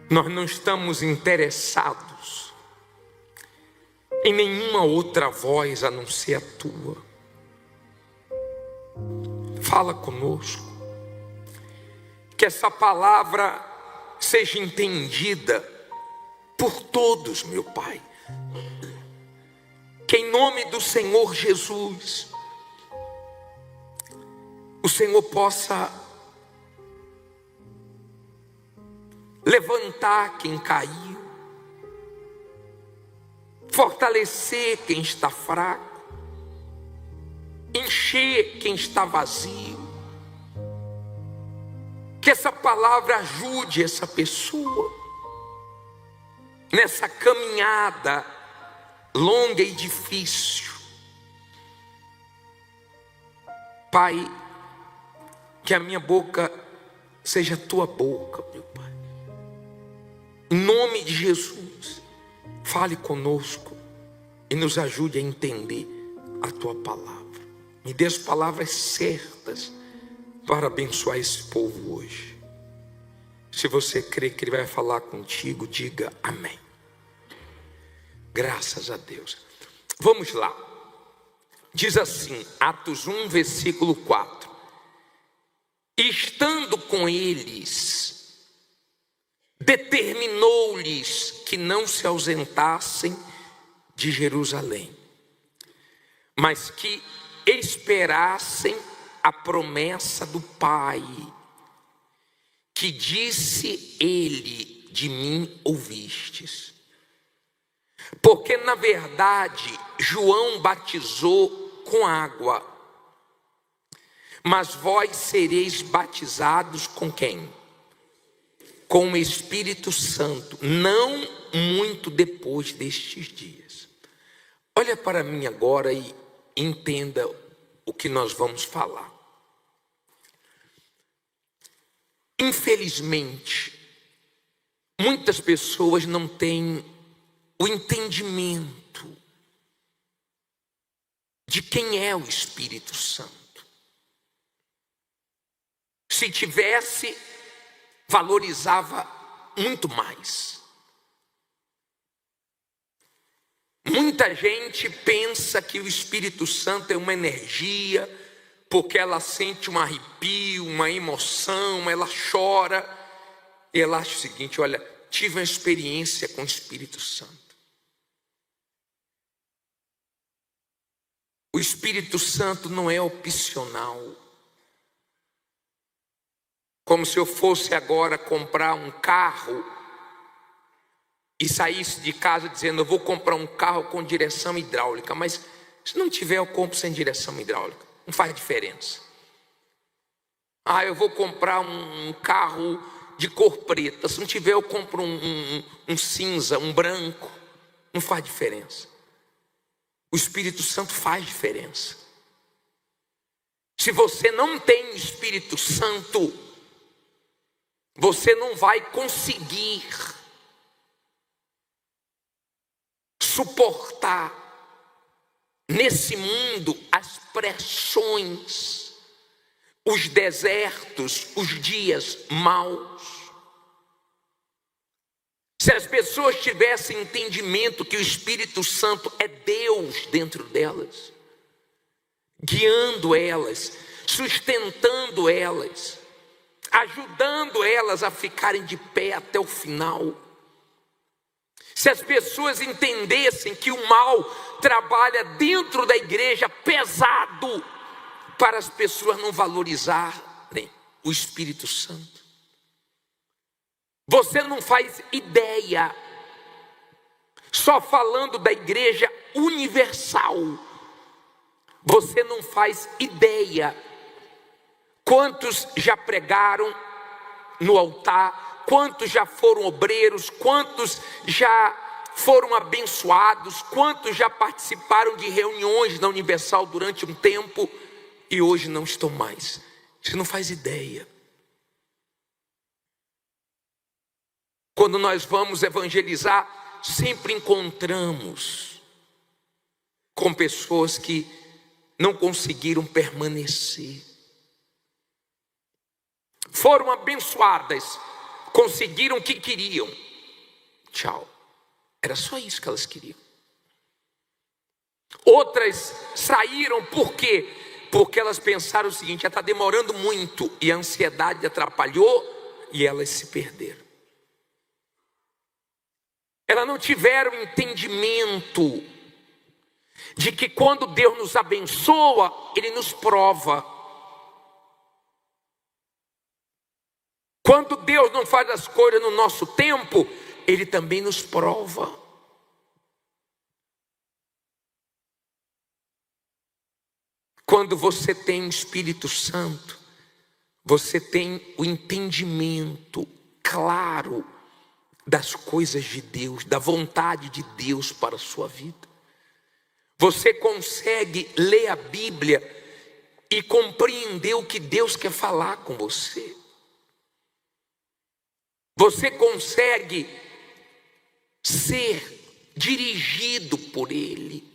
Nós não estamos interessados em nenhuma outra voz a não ser a tua. Fala conosco, que essa palavra seja entendida por todos, meu Pai. Que em nome do Senhor Jesus, o Senhor possa levantar quem caiu, fortalecer quem está fraco, encher quem está vazio. Que essa palavra ajude essa pessoa nessa caminhada longa e difícil. Pai, que a minha boca seja a tua boca, meu Pai. Em nome de Jesus, fale conosco e nos ajude a entender a tua palavra. Me dê as palavras certas para abençoar esse povo hoje. Se você crê que Ele vai falar contigo, diga amém. Graças a Deus. Vamos lá. Diz assim, Atos 1, versículo 4. Estando com eles, determinou-lhes que não se ausentassem de Jerusalém, mas que esperassem a promessa do Pai, que disse ele, de mim ouvistes. Porque na verdade João batizou com água, mas vós sereis batizados com quem? Com o Espírito Santo, não muito depois destes dias. Olha para mim agora e entenda o que nós vamos falar. Infelizmente, muitas pessoas não têm o entendimento de quem é o Espírito Santo. Se tivesse, valorizava muito mais. Muita gente pensa que o Espírito Santo é uma energia, porque ela sente um arrepio, uma emoção, ela chora. E ela acha o seguinte, olha, tive uma experiência com o Espírito Santo. O Espírito Santo não é opcional. Como se eu fosse agora comprar um carro e saísse de casa dizendo, eu vou comprar um carro com direção hidráulica, mas se não tiver, eu compro sem direção hidráulica. Não faz diferença. Eu vou comprar um carro de cor preta. Se não tiver, eu compro um cinza, um branco. Não faz diferença. O Espírito Santo faz diferença. Se você não tem o Espírito Santo, você não vai conseguir suportar nesse mundo as pressões, os desertos, os dias maus. Se as pessoas tivessem entendimento que o Espírito Santo é Deus dentro delas, guiando elas, sustentando elas, ajudando elas a ficarem de pé até o final. Se as pessoas entendessem que o mal trabalha dentro da igreja pesado para as pessoas não valorizarem o Espírito Santo. Você não faz ideia, só falando da igreja universal, você não faz ideia quantos já pregaram no altar, quantos já foram obreiros, quantos já foram abençoados, quantos já participaram de reuniões na Universal durante um tempo e hoje não estão mais. Você não faz ideia. Quando nós vamos evangelizar, sempre encontramos com pessoas que não conseguiram permanecer. Foram abençoadas conseguiram o que queriam. Tchau. Era só isso que elas queriam. Outras saíram por quê? Porque elas pensaram o seguinte: já está demorando muito, e a ansiedade atrapalhou e elas se perderam. Elas não tiveram entendimento de que quando Deus nos abençoa, Ele nos prova. Quando Deus não faz as coisas no nosso tempo, Ele também nos prova. Quando você tem o Espírito Santo, você tem o entendimento claro das coisas de Deus, da vontade de Deus para a sua vida. Você consegue ler a Bíblia e compreender o que Deus quer falar com você. Você consegue ser dirigido por Ele,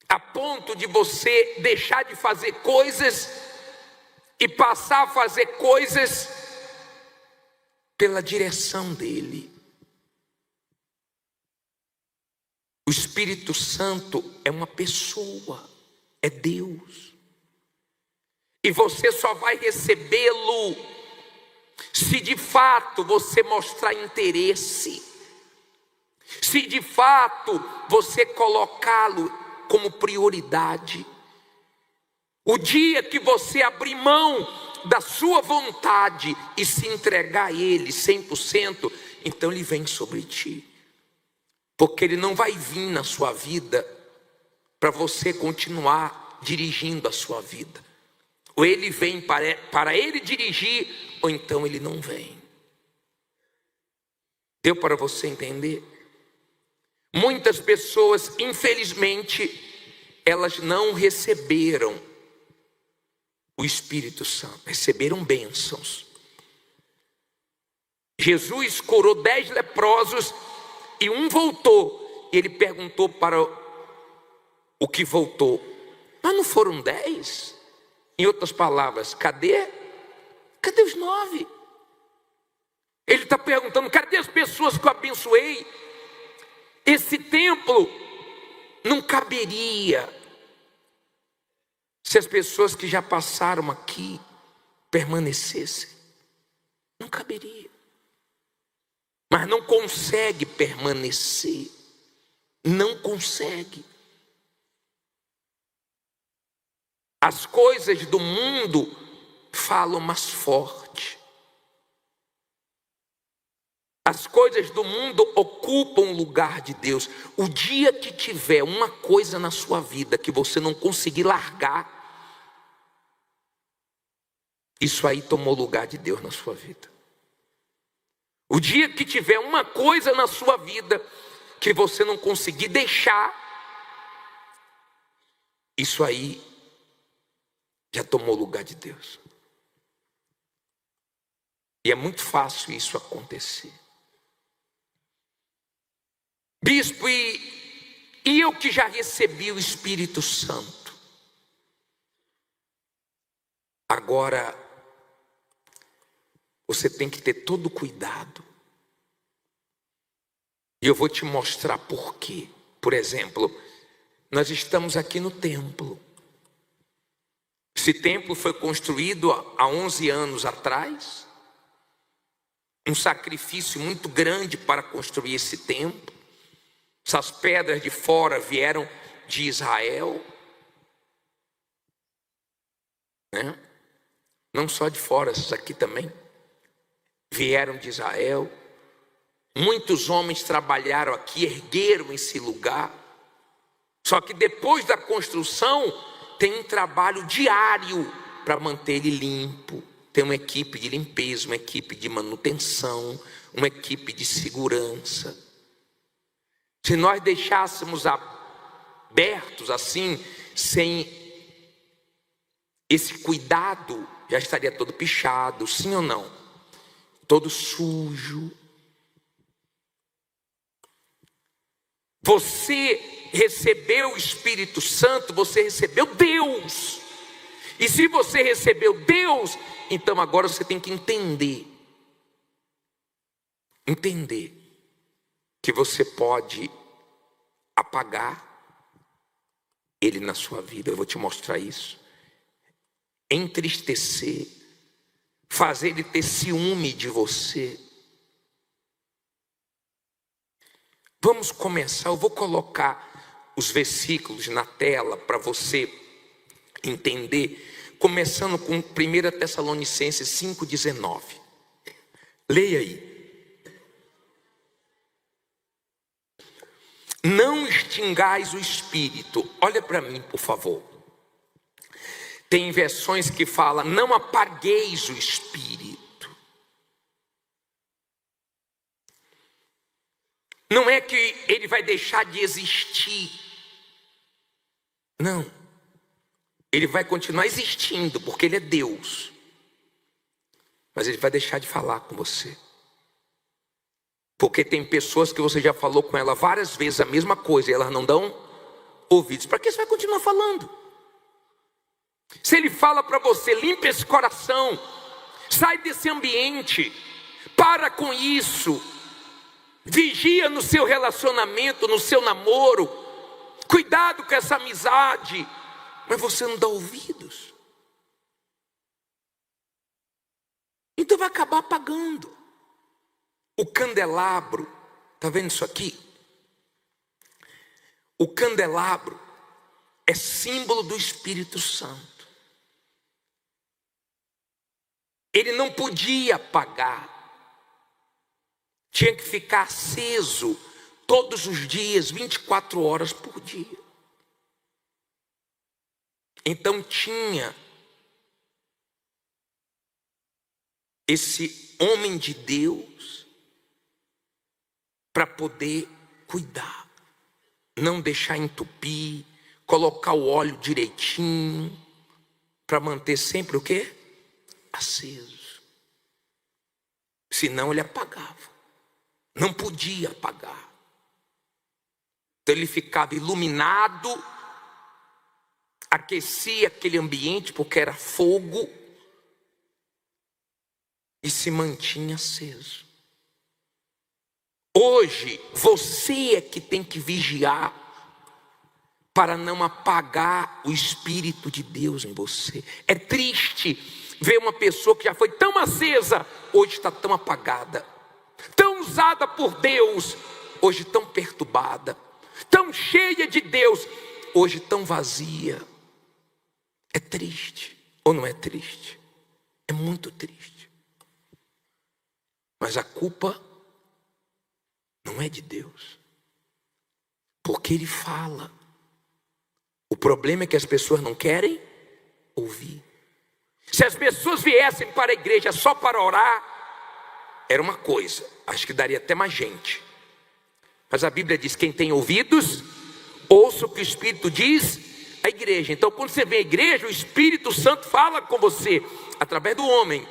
a ponto de você deixar de fazer coisas e passar a fazer coisas pela direção dele. O Espírito Santo é uma pessoa, é Deus. E você só vai recebê-lo se de fato você mostrar interesse, se de fato você colocá-lo como prioridade. O dia que você abrir mão da sua vontade e se entregar a Ele 100%, então Ele vem sobre ti. Porque Ele não vai vir na sua vida para você continuar dirigindo a sua vida. Ou Ele vem para Ele dirigir, ou então Ele não vem. Deu para você entender? Muitas pessoas, infelizmente, elas não receberam o Espírito Santo, receberam bênçãos. Jesus curou 10 leprosos e um voltou. E ele perguntou para o que voltou: mas não foram 10? Em outras palavras, cadê os 9? Ele está perguntando: cadê as pessoas que eu abençoei? Esse templo não caberia se as pessoas que já passaram aqui permanecessem. Não caberia. Mas não consegue permanecer. Não consegue. As coisas do mundo falam mais forte. As coisas do mundo ocupam o lugar de Deus. O dia que tiver uma coisa na sua vida que você não conseguir largar, isso aí tomou lugar de Deus na sua vida. O dia que tiver uma coisa na sua vida que você não conseguir deixar, isso aí já tomou lugar de Deus. E é muito fácil isso acontecer. Bispo, e eu que já recebi o Espírito Santo, agora você tem que ter todo cuidado. E eu vou te mostrar por quê. Por exemplo, nós estamos aqui no templo. Esse templo foi construído há 11 anos atrás. Um sacrifício muito grande para construir esse templo. Essas pedras de fora vieram de Israel, né? Não só de fora, essas aqui também vieram de Israel. Muitos homens trabalharam aqui, ergueram esse lugar. Só que depois da construção tem um trabalho diário para manter ele limpo. Tem uma equipe de limpeza, uma equipe de manutenção, uma equipe de segurança. Se nós deixássemos abertos assim, sem esse cuidado, já estaria todo pichado, sim ou não? Todo sujo. Você recebeu o Espírito Santo, você recebeu Deus. E se você recebeu Deus, então agora você tem que entender entender que você pode apagar ele na sua vida. Eu vou te mostrar isso. Entristecer, fazer ele ter ciúme de você. Vamos começar, eu vou colocar os versículos na tela para você entender, começando com 1 Tessalonicenses 5,19. Leia aí. Não extingais o espírito. Olha para mim, por favor. Tem versões que falam, não apagueis o espírito. Não é que ele vai deixar de existir. Não. Ele vai continuar existindo, porque ele é Deus. Mas ele vai deixar de falar com você. Porque tem pessoas que você já falou com ela várias vezes a mesma coisa e elas não dão ouvidos. Para que você vai continuar falando? Se ele fala para você, limpa esse coração, sai desse ambiente, para com isso, vigia no seu relacionamento, no seu namoro, cuidado com essa amizade, mas você não dá ouvidos. Então vai acabar apagando. O candelabro, está vendo isso aqui? O candelabro é símbolo do Espírito Santo. Ele não podia apagar, tinha que ficar aceso todos os dias, 24 horas por dia. Então tinha esse homem de Deus para poder cuidar, não deixar entupir, colocar o óleo direitinho, para manter sempre o quê? Aceso. Senão ele apagava, não podia apagar. Então ele ficava iluminado, aquecia aquele ambiente porque era fogo e se mantinha aceso. Hoje, você é que tem que vigiar para não apagar o Espírito de Deus em você. É triste ver uma pessoa que já foi tão acesa, hoje está tão apagada. Tão usada por Deus, hoje tão perturbada. Tão cheia de Deus, hoje tão vazia. É triste, ou não é triste? É muito triste. Mas a culpa não é de Deus, porque Ele fala. O problema é que as pessoas não querem ouvir. Se as pessoas viessem para a igreja só para orar, era uma coisa, acho que daria até mais gente. Mas a Bíblia diz, quem tem ouvidos, ouça o que o Espírito diz à igreja. Então quando você vem à igreja, o Espírito Santo fala com você, através do homem,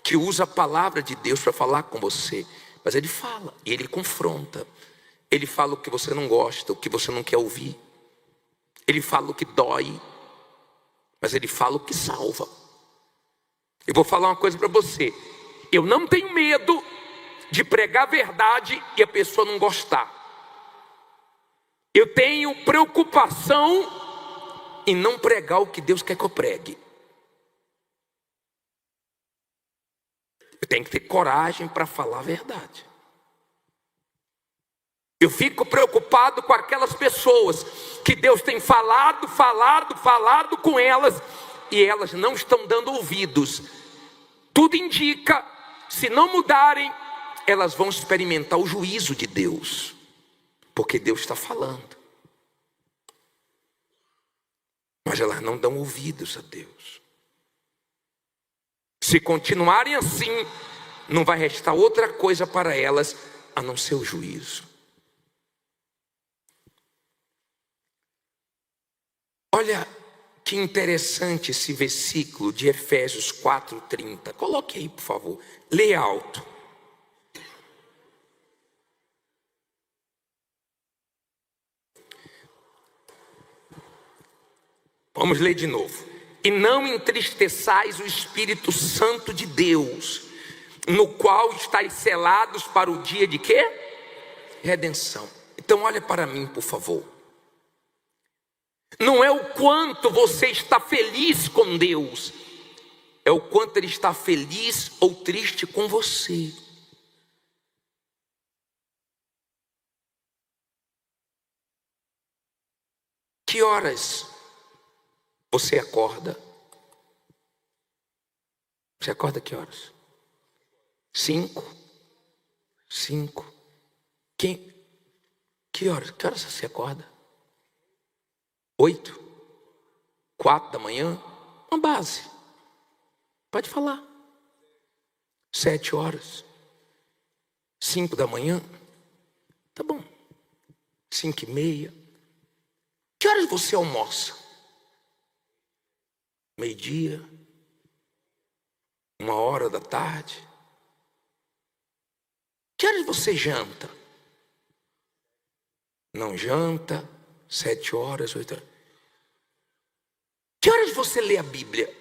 que usa a palavra de Deus para falar com você. Mas ele fala, e ele confronta. Ele fala o que você não gosta, o que você não quer ouvir. Ele fala o que dói, mas ele fala o que salva. Eu vou falar uma coisa para você. Eu não tenho medo de pregar a verdade e a pessoa não gostar. Eu tenho preocupação em não pregar o que Deus quer que eu pregue. Eu tenho que ter coragem para falar a verdade. Eu fico preocupado com aquelas pessoas que Deus tem falado com elas e elas não estão dando ouvidos. Tudo indica, se não mudarem, elas vão experimentar o juízo de Deus, porque Deus está falando. Mas elas não dão ouvidos a Deus. Se continuarem assim, não vai restar outra coisa para elas a não ser o juízo. Olha que interessante esse versículo de Efésios 4:30. Coloque aí, por favor. Leia alto. Vamos ler de novo. E não entristeçais o Espírito Santo de Deus, no qual estáis selados para o dia de quê? Redenção. Então olha para mim, por favor. Não é o quanto você está feliz com Deus, é o quanto Ele está feliz ou triste com você. Que horas você acorda? Você acorda que horas? 5? Que horas? Que horas você acorda? 8? 4 da manhã? Uma base. Pode falar. 7 horas? 5 da manhã? Tá bom. 5:30. Que horas você almoça? Meio-dia? 1 hora da tarde? Que horas você janta? Não janta? 7 horas, 8 horas. Que horas você lê a Bíblia?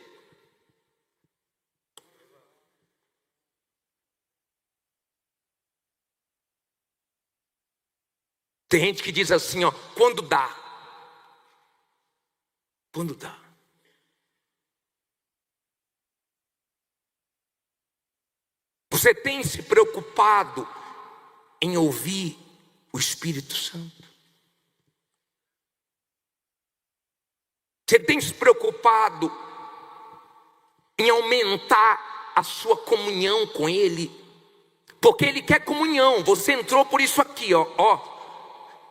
Tem gente que diz assim, ó, quando dá. Quando dá. Você tem se preocupado em ouvir o Espírito Santo? Você tem se preocupado em aumentar a sua comunhão com Ele? Porque Ele quer comunhão. Você entrou por isso aqui, ó.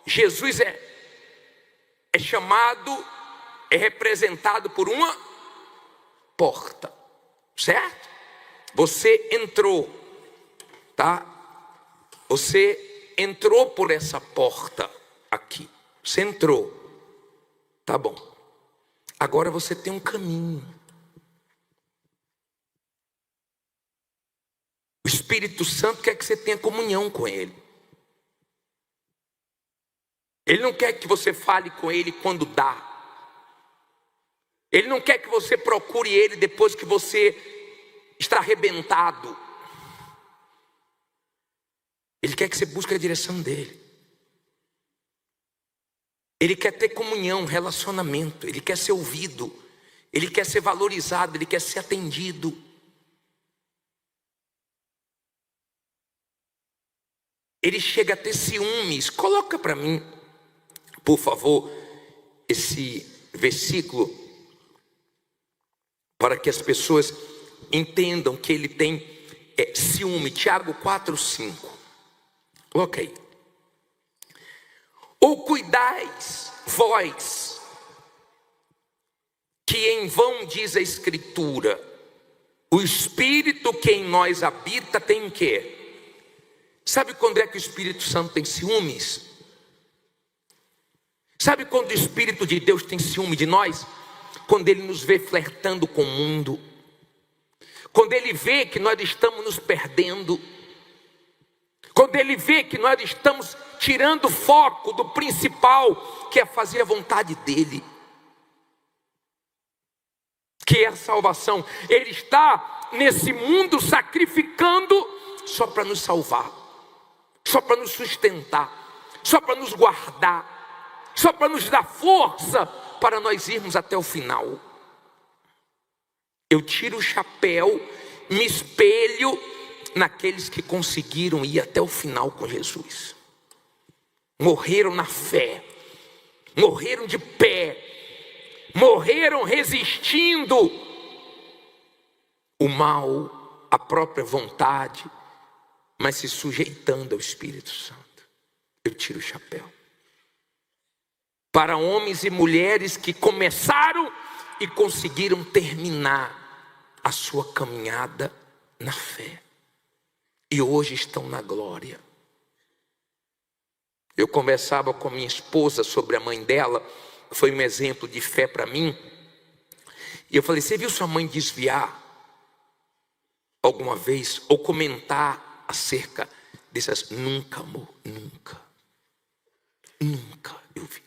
Jesus é chamado, é representado por uma porta, certo? Você entrou, tá? Você entrou por essa porta aqui. Você entrou, tá bom. Agora você tem um caminho. O Espírito Santo quer que você tenha comunhão com Ele. Ele não quer que você fale com Ele quando dá. Ele não quer que você procure Ele depois que você está arrebentado. Ele quer que você busque a direção dEle. Ele quer ter comunhão, relacionamento. Ele quer ser ouvido. Ele quer ser valorizado. Ele quer ser atendido. Ele chega a ter ciúmes. Coloca para mim, por favor, esse versículo, para que as pessoas entendam que ele tem ciúme. Tiago 4:5. Ok. Ou cuidais vós, que em vão diz a Escritura, o Espírito que em nós habita tem o quê? Sabe quando é que o Espírito Santo tem ciúmes? Sabe quando o Espírito de Deus tem ciúme de nós? Quando Ele nos vê flertando com o mundo. Quando Ele vê que nós estamos nos perdendo. Quando Ele vê que nós estamos tirando o foco do principal, que é fazer a vontade dEle, que é a salvação. Ele está nesse mundo sacrificando só para nos salvar, só para nos sustentar, só para nos guardar, só para nos dar força para nós irmos até o final. Eu tiro o chapéu, me espelho naqueles que conseguiram ir até o final com Jesus. Morreram na fé, morreram de pé, morreram resistindo o mal, a própria vontade, mas se sujeitando ao Espírito Santo. Eu tiro o chapéu. Para homens e mulheres que começaram e conseguiram terminar a sua caminhada na fé. E hoje estão na glória. Eu conversava com a minha esposa sobre a mãe dela, que foi um exemplo de fé para mim. E eu falei, você viu sua mãe desviar alguma vez? Ou comentar acerca dessas? Nunca, amor, nunca. Nunca eu vi.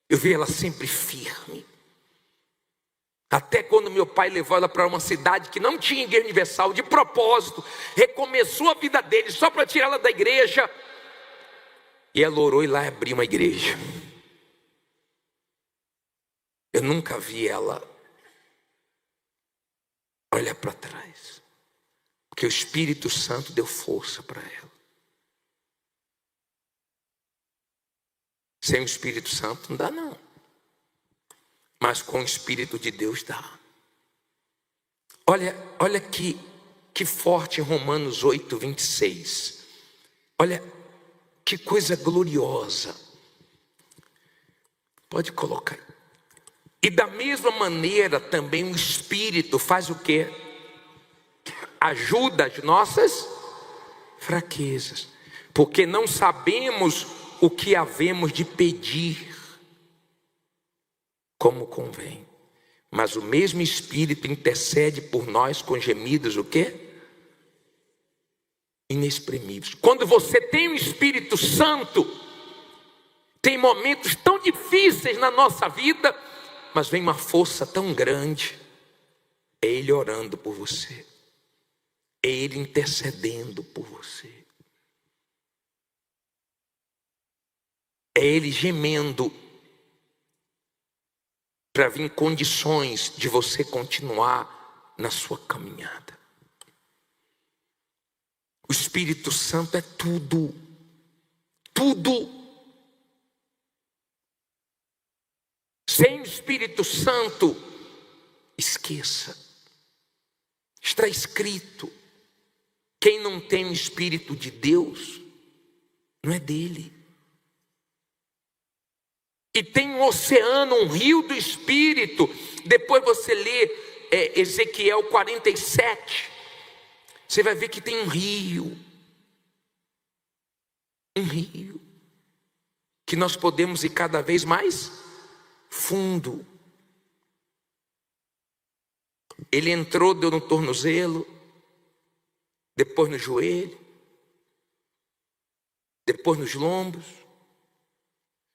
Eu vi ela sempre firme. Até quando meu pai levou ela para uma cidade que não tinha igreja universal, de propósito, recomeçou a vida dele só para tirá-la da igreja. E ela orou e lá abriu uma igreja. Eu nunca vi ela olhar para trás, porque o Espírito Santo deu força para ela. Sem o Espírito Santo não dá não, mas com o Espírito de Deus dá. Olha que forte em Romanos 8, 26. Olha que coisa gloriosa. Pode colocar aí. E da mesma maneira também o Espírito faz o quê? Ajuda as nossas fraquezas, porque não sabemos o que havemos de pedir como convém, mas o mesmo Espírito intercede por nós com gemidos o quê? Inexprimíveis. Quando você tem o Espírito Santo, tem momentos tão difíceis na nossa vida, mas vem uma força tão grande. É Ele orando por você, é Ele intercedendo por você, é Ele gemendo para vir condições de você continuar na sua caminhada. O Espírito Santo é tudo, tudo. Sem o Espírito Santo, esqueça. Está escrito: quem não tem o Espírito de Deus, não é dele. E tem um oceano, um rio do Espírito. Depois você lê Ezequiel 47. Você vai ver que tem um rio. Um rio. Que nós podemos ir cada vez mais fundo. Ele entrou, deu no tornozelo, depois no joelho, depois nos lombos.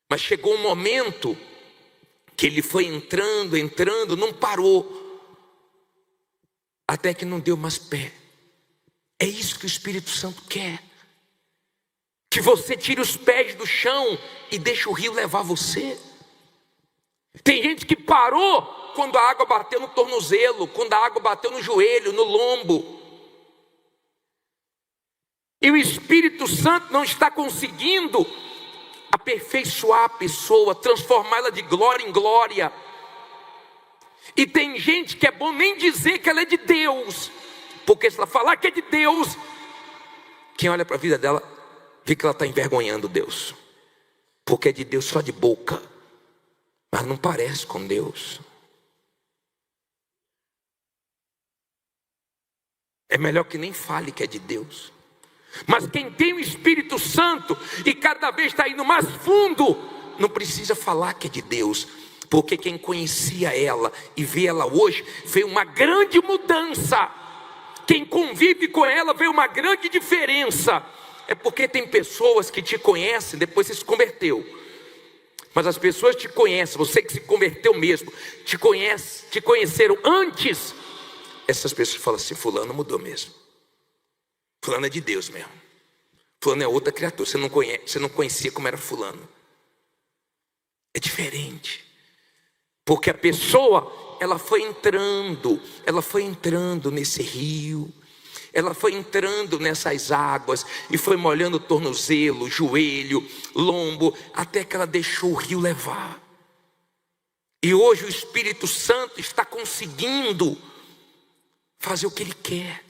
Mas chegou um momento que ele foi entrando, não parou, até que não deu mais pé. É isso que o Espírito Santo quer. Que você tire os pés do chão e deixe o rio levar você. Tem gente que parou quando a água bateu no tornozelo, quando a água bateu no joelho, no lombo. E o Espírito Santo não está conseguindo aperfeiçoar a pessoa, transformá-la de glória em glória. E tem gente que é bom nem dizer que ela é de Deus, porque se ela falar que é de Deus, quem olha para a vida dela vê que ela está envergonhando Deus, porque é de Deus só de boca, mas não parece com Deus. É melhor que nem fale que é de Deus. Mas quem tem o Espírito Santo e cada vez está indo mais fundo, não precisa falar que é de Deus, porque quem conhecia ela e vê ela hoje, vê uma grande mudança. Quem convive com ela vê uma grande diferença. É porque tem pessoas que te conhecem depois você se converteu, mas as pessoas te conhecem, você que se converteu mesmo, te conheceram antes. Essas pessoas falam assim: fulano mudou mesmo, fulano é de Deus mesmo, fulano é outra criatura. Você não conhecia como era fulano. É diferente, porque a pessoa, ela foi entrando nesse rio, ela foi entrando nessas águas e foi molhando o tornozelo, joelho, lombo, até que ela deixou o rio levar. E hoje o Espírito Santo está conseguindo fazer o que Ele quer.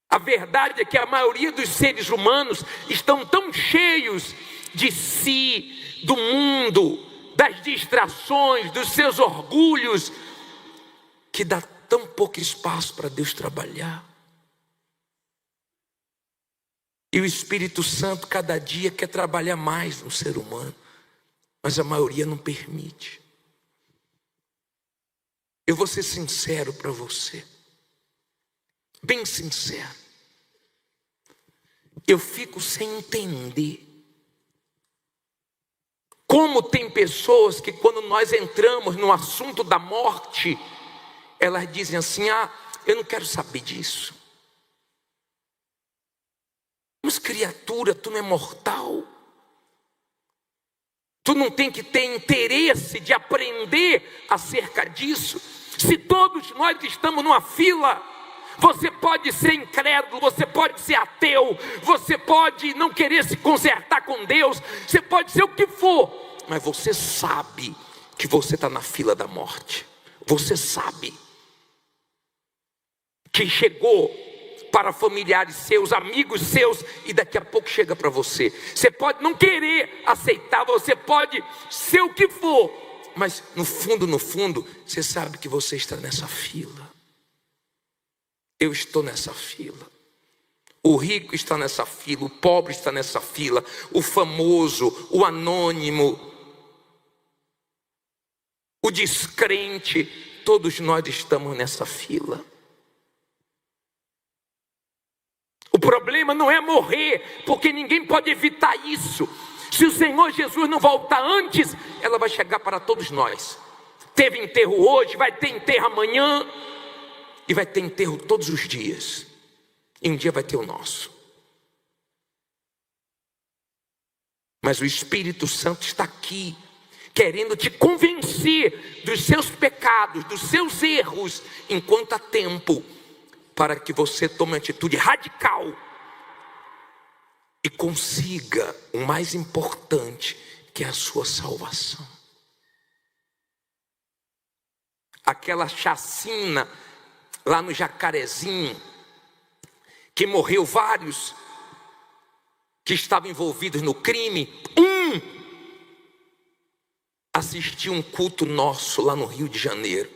A verdade é que a maioria dos seres humanos estão tão cheios de si, do mundo, das distrações, dos seus orgulhos, que dá tão pouco espaço para Deus trabalhar. E o Espírito Santo cada dia quer trabalhar mais no ser humano, mas a maioria não permite. Eu vou ser sincero para você, bem sincero. Eu fico sem entender Como tem pessoas que quando nós entramos no assunto da morte, elas dizem assim: eu não quero saber disso. Mas criatura, tu não é mortal. Tu não tem que ter interesse de aprender acerca disso. Se todos nós estamos numa fila, você pode ser incrédulo, você pode ser ateu, você pode não querer se consertar com Deus, você pode ser o que for, mas você sabe que você está na fila da morte. Você sabe que chegou para familiares seus, amigos seus, e daqui a pouco chega para você. Você pode não querer aceitar, você pode ser o que for, mas no fundo, você sabe que você está nessa fila. Eu estou nessa fila. O rico está nessa fila, o pobre está nessa fila, o famoso, o anônimo, o descrente, todos nós estamos nessa fila. O problema não é morrer, porque ninguém pode evitar isso. Se o Senhor Jesus não voltar antes, ela vai chegar para todos nós. Teve enterro hoje, vai ter enterro amanhã, e vai ter enterro todos os dias. E um dia vai ter o nosso. Mas o Espírito Santo está aqui, querendo te convencer dos seus pecados, dos seus erros, enquanto há tempo, para que você tome uma atitude radical e consiga o mais importante, que é a sua salvação. Aquela chacina lá no Jacarezinho, que morreu vários que estavam envolvidos no crime, assistiu um culto nosso lá no Rio de Janeiro,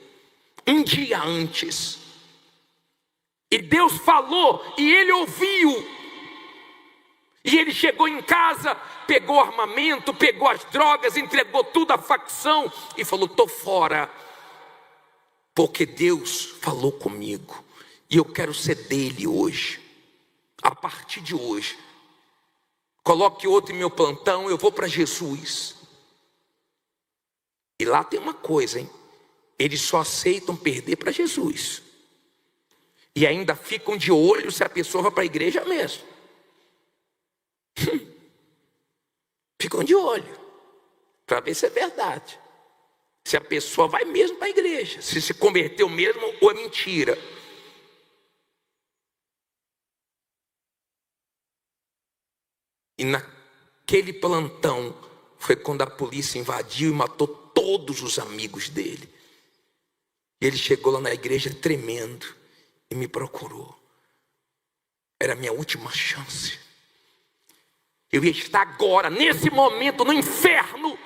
um dia antes. E Deus falou, e ele ouviu. E ele chegou em casa, pegou o armamento, pegou as drogas, entregou tudo à facção e falou: estou fora, porque Deus falou comigo e eu quero ser dele hoje. A partir de hoje, coloque outro em meu plantão, eu vou para Jesus. E lá tem uma coisa, hein? Eles só aceitam perder para Jesus. E ainda ficam de olho se a pessoa vai para a igreja mesmo. Ficam de olho para ver se é verdade, se a pessoa vai mesmo para a igreja, se converteu mesmo ou é mentira. E naquele plantão foi quando a polícia invadiu e matou todos os amigos dele. E ele chegou lá na igreja tremendo e me procurou. Era a minha última chance. Eu ia estar agora, nesse momento, no inferno.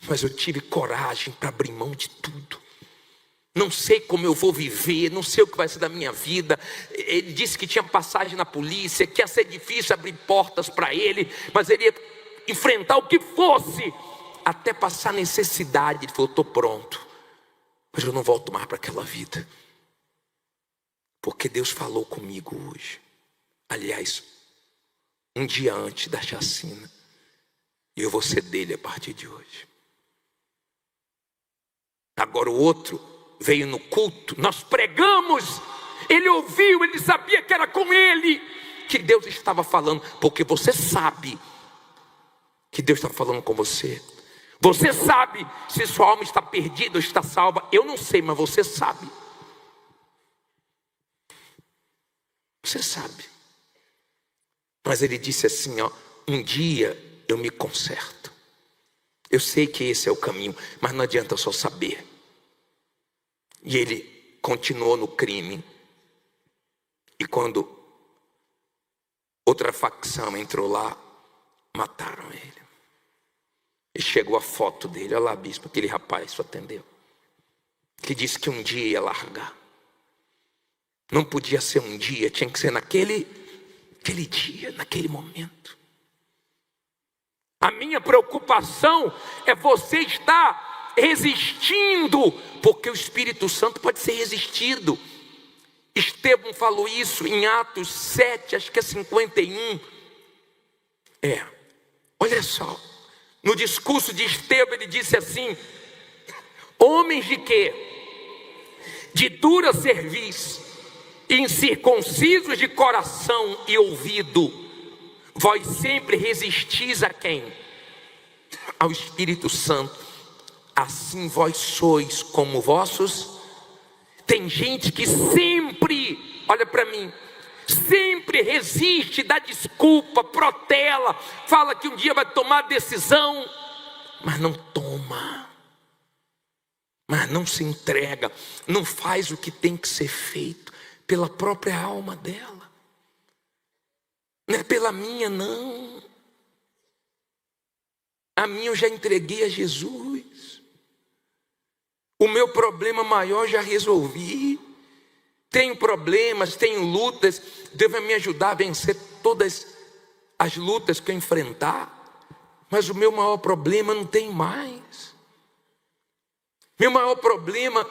Mas eu tive coragem para abrir mão de tudo. Não sei como eu vou viver, não sei o que vai ser da minha vida. Ele disse que tinha passagem na polícia, que ia ser difícil abrir portas para ele, mas ele ia enfrentar o que fosse, até passar necessidade. Ele falou: estou pronto, mas eu não volto mais para aquela vida, porque Deus falou comigo hoje. Aliás, um dia antes da chacina, e eu vou ser dele a partir de hoje. Agora o outro veio no culto, nós pregamos, ele ouviu, ele sabia que era com ele que Deus estava falando, porque você sabe que Deus está falando com você. Você sabe se sua alma está perdida ou está salva. Eu não sei, mas você sabe. Você sabe. Mas ele disse assim, um dia eu me conserto. Eu sei que esse é o caminho, mas não adianta só saber. E ele continuou no crime. E quando outra facção entrou lá, mataram ele. E chegou a foto dele. Olha lá, bispo, aquele rapaz só atendeu, que disse que um dia ia largar. Não podia ser um dia, tinha que ser naquele dia, naquele momento. A minha preocupação é você estar resistindo, porque o Espírito Santo pode ser resistido. Estevão falou isso em Atos 7, acho que é 51. Olha só, No discurso de Estevão ele disse assim: homens de quê? De dura cerviz, incircuncisos de coração e ouvido, vós sempre resistis a quem? Ao Espírito Santo. Assim vós sois como vossos. Tem gente que sempre, olha para mim, sempre resiste, dá desculpa, protela, fala que um dia vai tomar decisão, mas não toma, mas não se entrega, não faz o que tem que ser feito pela própria alma dela, não é pela minha não. A minha eu já entreguei a Jesus, o meu problema maior já resolvi. Tenho problemas, tenho lutas, Deus vai me ajudar a vencer todas as lutas que eu enfrentar, mas o meu maior problema não tem mais. Meu maior problema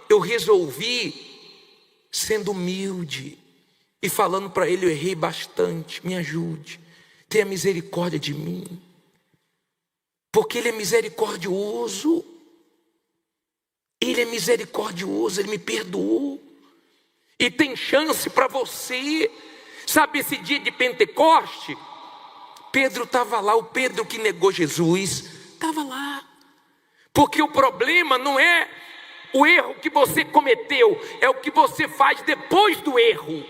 eu resolvi sendo humilde e falando para Ele: eu errei bastante, me ajude, tenha misericórdia de mim, porque Ele é misericordioso. Ele é misericordioso, Ele me perdoou. E tem chance para você. Sabe esse dia de Pentecoste? Pedro estava lá, o Pedro que negou Jesus estava lá. Porque o problema não é o erro que você cometeu, é o que você faz depois do erro.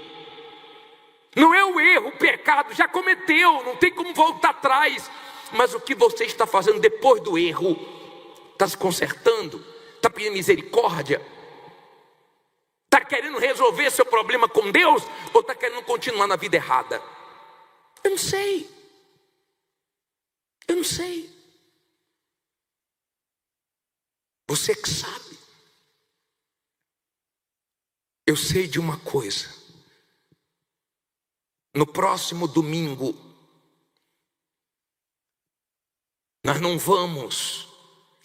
Não é o erro, o pecado já cometeu, não tem como voltar atrás. Mas o que você está fazendo depois do erro? Está se consertando? Está pedindo misericórdia? Está querendo resolver seu problema com Deus? Ou está querendo continuar na vida errada? Eu não sei. Eu não sei. Você que sabe. Eu sei de uma coisa. No próximo domingo, nós não vamos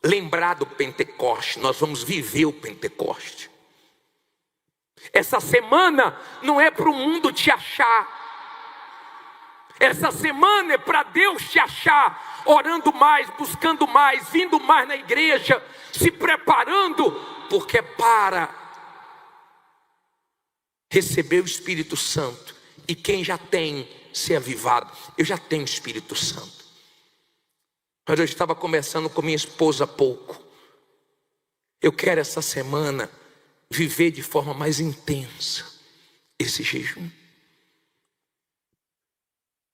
lembrar do Pentecoste, nós vamos viver o Pentecoste. Essa semana não é para o mundo te achar. Essa semana é para Deus te achar, orando mais, buscando mais, vindo mais na igreja, se preparando, porque é para receber o Espírito Santo. E quem já tem, ser avivado. Eu já tenho o Espírito Santo. Mas eu estava conversando com minha esposa há pouco. Eu quero essa semana viver de forma mais intensa esse jejum.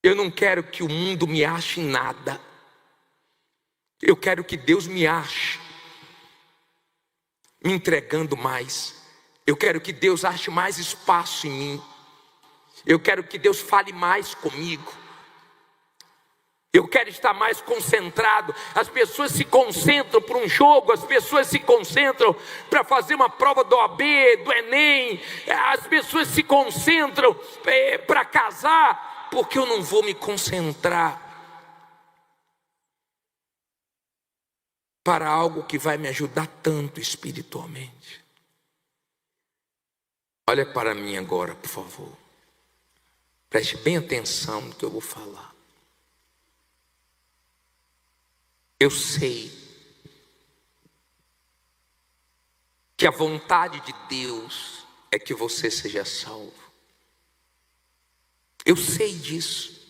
Eu não quero que o mundo me ache em nada. Eu quero que Deus me ache me entregando mais. Eu quero que Deus ache mais espaço em mim. Eu quero que Deus fale mais comigo. Eu quero estar mais concentrado. As pessoas se concentram para um jogo, as pessoas se concentram para fazer uma prova do OAB, do Enem, as pessoas se concentram para casar, porque eu não vou me concentrar para algo que vai me ajudar tanto espiritualmente. Olha para mim agora, por favor. Preste bem atenção no que eu vou falar. Eu sei que a vontade de Deus é que você seja salvo. Eu sei disso.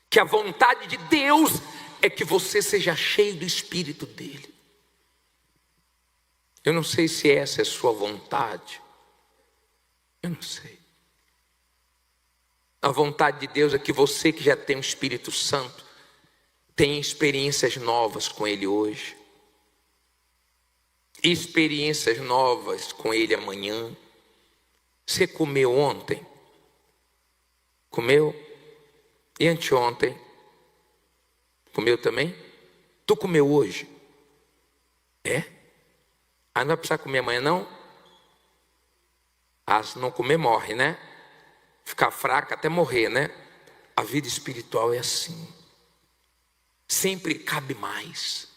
Que a vontade de Deus é que você seja cheio do Espírito dele. Eu não sei se essa é a sua vontade. Eu não sei. A vontade de Deus é que você que já tem o Espírito Santo tenha experiências novas com Ele hoje. Experiências novas com Ele amanhã. Você comeu ontem? Comeu? E anteontem? Comeu também? Tu comeu hoje? É? Ah, não vai precisar comer amanhã não? Ah, se não comer morre, né? Ficar fraca até morrer, né? A vida espiritual é assim. Sempre cabe mais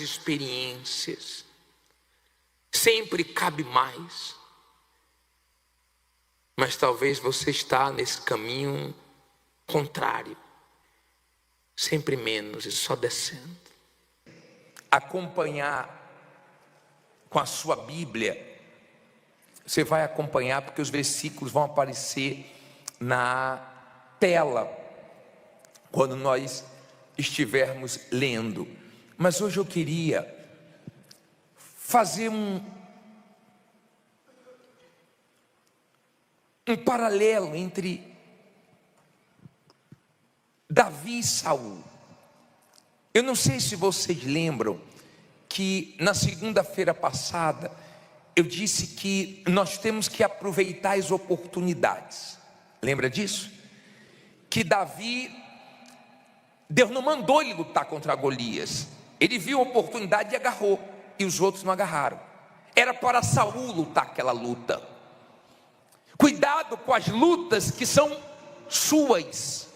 experiências, sempre cabe mais, mas talvez você está nesse caminho contrário, sempre menos e só descendo. Acompanhar com a sua Bíblia, você vai acompanhar porque os versículos vão aparecer na tela quando nós estivermos lendo. Mas hoje eu queria fazer um paralelo entre Davi e Saul. Eu não sei se vocês lembram que na segunda-feira passada eu disse que nós temos que aproveitar as oportunidades. Lembra disso? Que Davi, Deus não mandou ele lutar contra Golias. Ele viu a oportunidade e agarrou, e os outros não agarraram. Era para Saul lutar aquela luta. Cuidado com as lutas que são suas.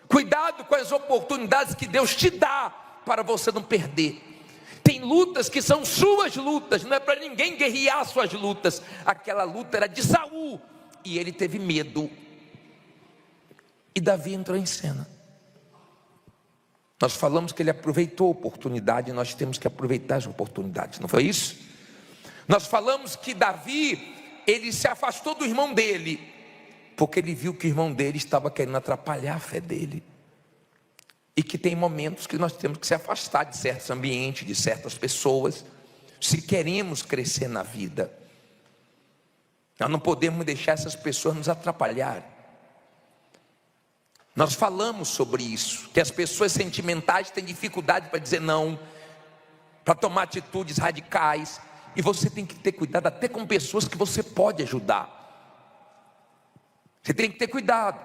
Cuidado com as oportunidades que Deus te dá para você não perder. Tem lutas que são suas lutas, não é para ninguém guerrear suas lutas. Aquela luta era de Saul e ele teve medo. E Davi entrou em cena. Nós falamos que ele aproveitou a oportunidade, e nós temos que aproveitar as oportunidades, não foi isso? Nós falamos que Davi, ele se afastou do irmão dele, porque ele viu que o irmão dele estava querendo atrapalhar a fé dele. E que tem momentos que nós temos que se afastar de certos ambientes, de certas pessoas, se queremos crescer na vida. Nós não podemos deixar essas pessoas nos atrapalhar. Nós falamos sobre isso, que as pessoas sentimentais têm dificuldade para dizer não, para tomar atitudes radicais, e você tem que ter cuidado até com pessoas que você pode ajudar. Você tem que ter cuidado,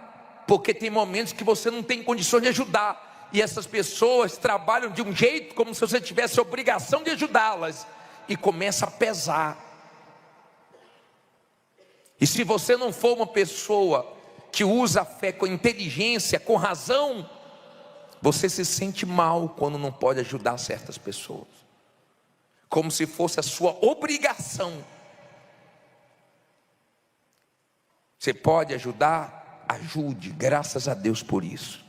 porque tem momentos que você não tem condições de ajudar, e essas pessoas trabalham de um jeito como se você tivesse a obrigação de ajudá-las, e começa a pesar. E se você não for uma pessoa que usa a fé com inteligência, com razão, você se sente mal quando não pode ajudar certas pessoas, como se fosse a sua obrigação. Você pode ajudar? Ajude, graças a Deus por isso.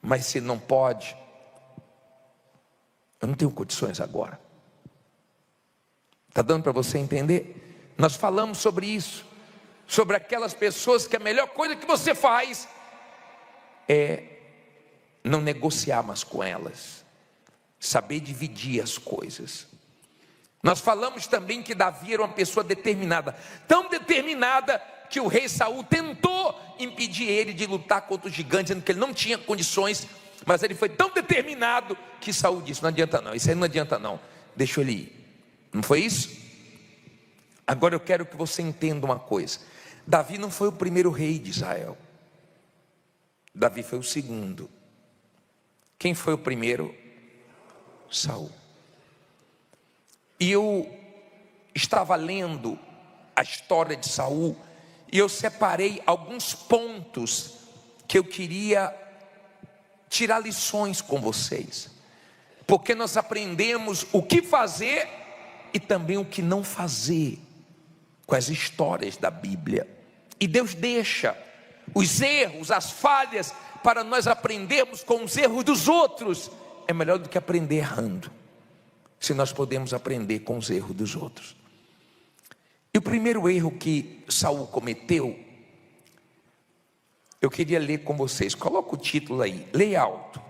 Mas se não pode, eu não tenho condições agora. Está dando para você entender? Nós falamos sobre isso, sobre aquelas pessoas que a melhor coisa que você faz é não negociar mais com elas, saber dividir as coisas. Nós falamos também que Davi era uma pessoa determinada, tão determinada que o rei Saul tentou impedir ele de lutar contra o gigante, dizendo que ele não tinha condições, mas ele foi tão determinado que Saul disse: não adianta não, isso aí não adianta não, deixa ele ir. Não foi isso? Agora eu quero que você entenda uma coisa: Davi não foi o primeiro rei de Israel, Davi foi o segundo. Quem foi o primeiro? Saul. E eu estava lendo a história de Saul, e eu separei alguns pontos que eu queria tirar lições com vocês, porque nós aprendemos o que fazer e também o que não fazer com as histórias da Bíblia. E Deus deixa os erros, as falhas, para nós aprendermos com os erros dos outros. É melhor do que aprender errando, se nós podemos aprender com os erros dos outros. E o primeiro erro que Saul cometeu, eu queria ler com vocês. Coloca o título aí, leia alto.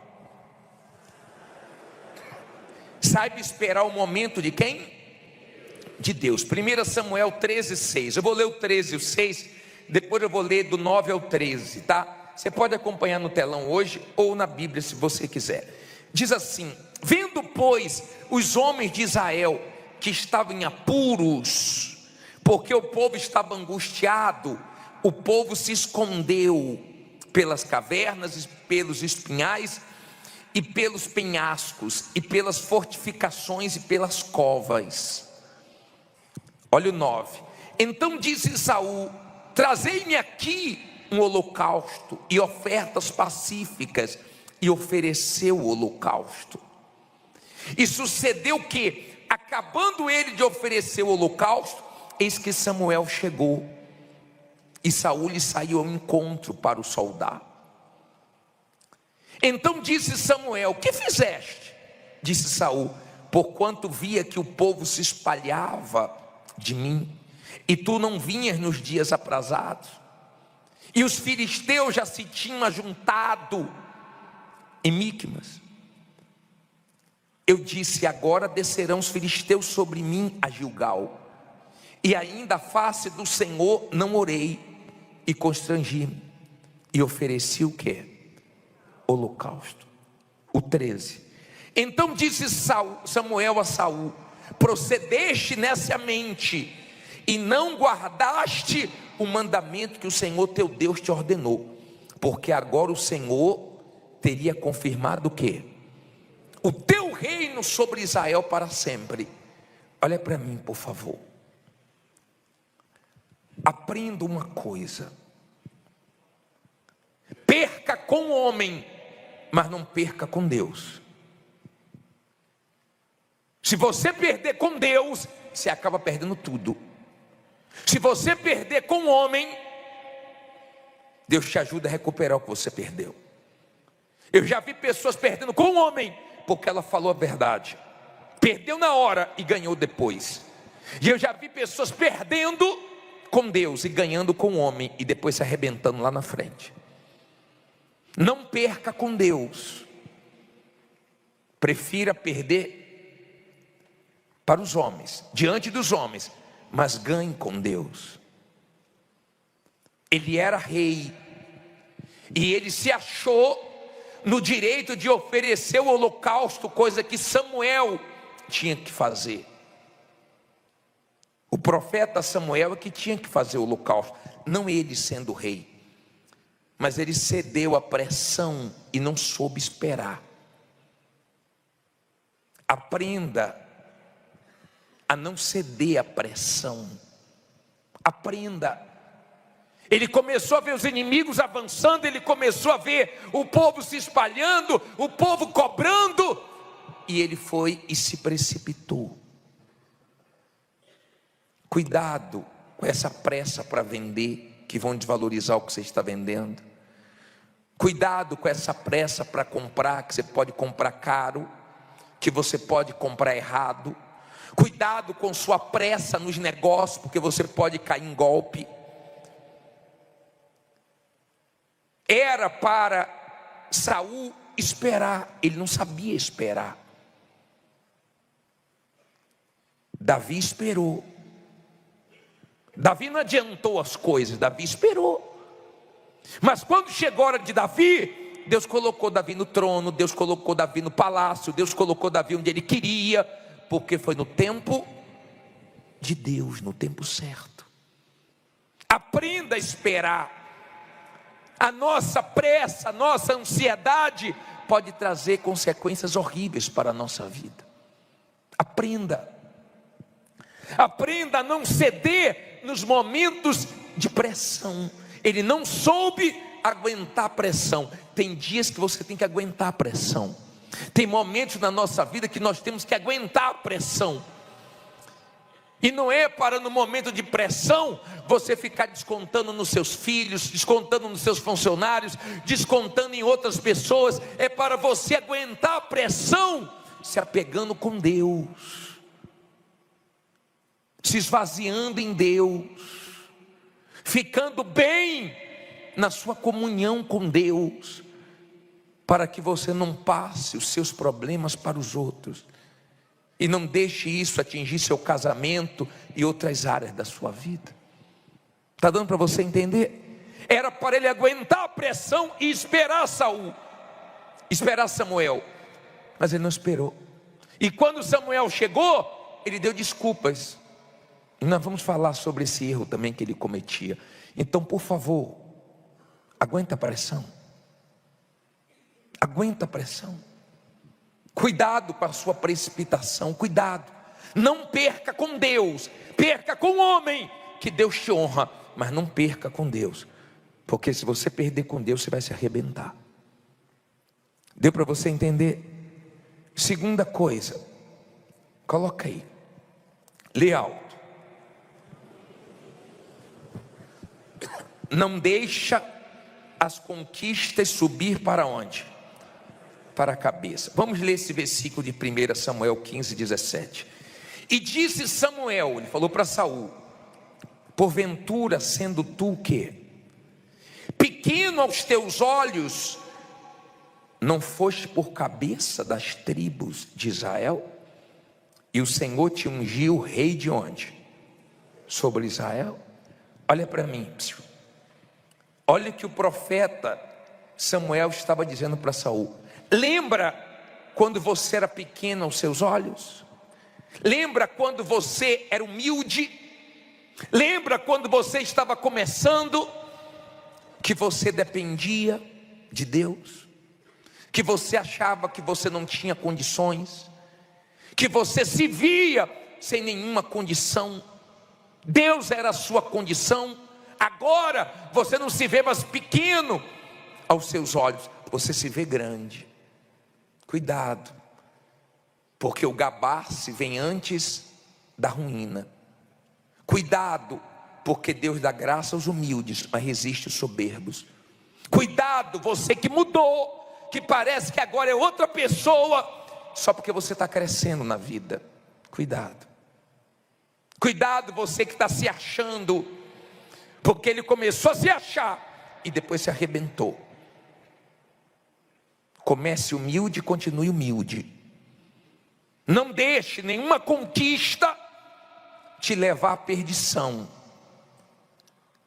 Saiba esperar o momento de quem? De Deus. 1 Samuel 13:6. Eu vou ler o 13 e o 6, depois eu vou ler do 9 ao 13, tá? Você pode acompanhar no telão hoje ou na Bíblia, se você quiser. Diz assim: vendo, pois, os homens de Israel que estavam em apuros, porque o povo estava angustiado, o povo se escondeu pelas cavernas, pelos espinhais, e pelos penhascos, e pelas fortificações, e pelas covas. Olha o 9. Então disse Saul: trazei-me aqui um holocausto e ofertas pacíficas. E ofereceu o holocausto. E sucedeu que, acabando ele de oferecer o holocausto, eis que Samuel chegou, e Saul lhe saiu ao encontro para o saudar. Então disse Samuel: que fizeste? Disse Saul: porquanto via que o povo se espalhava de mim, e tu não vinhas nos dias aprazados, e os filisteus já se tinham ajuntado em Miqumas. Eu disse: agora descerão os filisteus sobre mim a Gilgal, e ainda a face do Senhor não orei, e constrangi-me, e ofereci o quê? Holocausto. O 13. Então disse Samuel a Saul: procedeste nessa mente, e não guardaste o mandamento que o Senhor teu Deus te ordenou, porque agora o Senhor teria confirmado o quê? O teu reino sobre Israel para sempre. Olha para mim, por favor. Aprenda uma coisa: perca com o homem, mas não perca com Deus. Se você perder com Deus, você acaba perdendo tudo. Se você perder com o homem, Deus te ajuda a recuperar o que você perdeu. Eu já vi pessoas perdendo com o homem, porque ela falou a verdade, perdeu na hora e ganhou depois. E eu já vi pessoas perdendo com Deus e ganhando com o homem, e depois se arrebentando lá na frente. Não perca com Deus. Prefira perder para os homens, diante dos homens, mas ganhe com Deus. Ele era rei, e ele se achou no direito de oferecer o holocausto, coisa que Samuel tinha que fazer. O profeta Samuel é que tinha que fazer o holocausto, não ele sendo rei. Mas ele cedeu à pressão e não soube esperar. Aprenda a não ceder à pressão. Aprenda. Ele começou a ver os inimigos avançando, ele começou a ver o povo se espalhando, o povo cobrando, e ele foi e se precipitou. Cuidado com essa pressa para vender, que vão desvalorizar o que você está vendendo. Cuidado com essa pressa para comprar, que você pode comprar caro, que você pode comprar errado. Cuidado com sua pressa nos negócios, porque você pode cair em golpe. Era para Saul esperar, ele não sabia esperar. Davi esperou. Davi não adiantou as coisas, Davi esperou. Mas quando chegou a hora de Davi, Deus colocou Davi no trono, Deus colocou Davi no palácio, Deus colocou Davi onde ele queria, porque foi no tempo de Deus, no tempo certo. Aprenda a esperar. A nossa pressa, a nossa ansiedade pode trazer consequências horríveis para a nossa vida. Aprenda. Aprenda a não ceder nos momentos de pressão. Ele não soube aguentar a pressão. Tem dias que você tem que aguentar a pressão. Tem momentos na nossa vida que nós temos que aguentar a pressão. E não é para no momento de pressão você ficar descontando nos seus filhos, descontando nos seus funcionários, descontando em outras pessoas. É para você aguentar a pressão se apegando com Deus, se esvaziando em Deus, ficando bem na sua comunhão com Deus, para que você não passe os seus problemas para os outros. E não deixe isso atingir seu casamento e outras áreas da sua vida. Está dando para você entender? Era para ele aguentar a pressão e esperar Saul, esperar Samuel. Mas ele não esperou. E quando Samuel chegou, ele deu desculpas. E nós vamos falar sobre esse erro também que ele cometia. Então, por favor, aguenta a pressão. Aguenta a pressão. Cuidado com a sua precipitação, cuidado. Não perca com Deus, perca com o homem, que Deus te honra, mas não perca com Deus, porque se você perder com Deus, você vai se arrebentar. Deu para você entender? Segunda coisa, coloca aí, lê alto. Não deixa as conquistas subir para onde? para a cabeça. Vamos ler esse versículo de 1 Samuel 15, 17. E disse Samuel, ele falou para Saul: porventura sendo tu o quê? Pequeno aos teus olhos, não foste por cabeça das tribos de Israel? E o Senhor te ungiu rei de onde? Sobre Israel? Olha para mim, olha o que o profeta Samuel estava dizendo para Saul. Lembra quando você era pequeno aos seus olhos? Lembra quando você era humilde? Lembra quando você estava começando, que você dependia de Deus, que você achava que você não tinha condições, que você se via sem nenhuma condição? Deus era a sua condição. Agora você não se vê mais pequeno aos seus olhos, você se vê grande. Cuidado, porque o gabar-se vem antes da ruína. Cuidado, porque Deus dá graça aos humildes, mas resiste aos soberbos. Cuidado, você que mudou, que parece que agora é outra pessoa, só porque você está crescendo na vida. Cuidado. Cuidado, você que está se achando, porque ele começou a se achar e depois se arrebentou. Comece humilde e continue humilde. Não deixe nenhuma conquista te levar à perdição,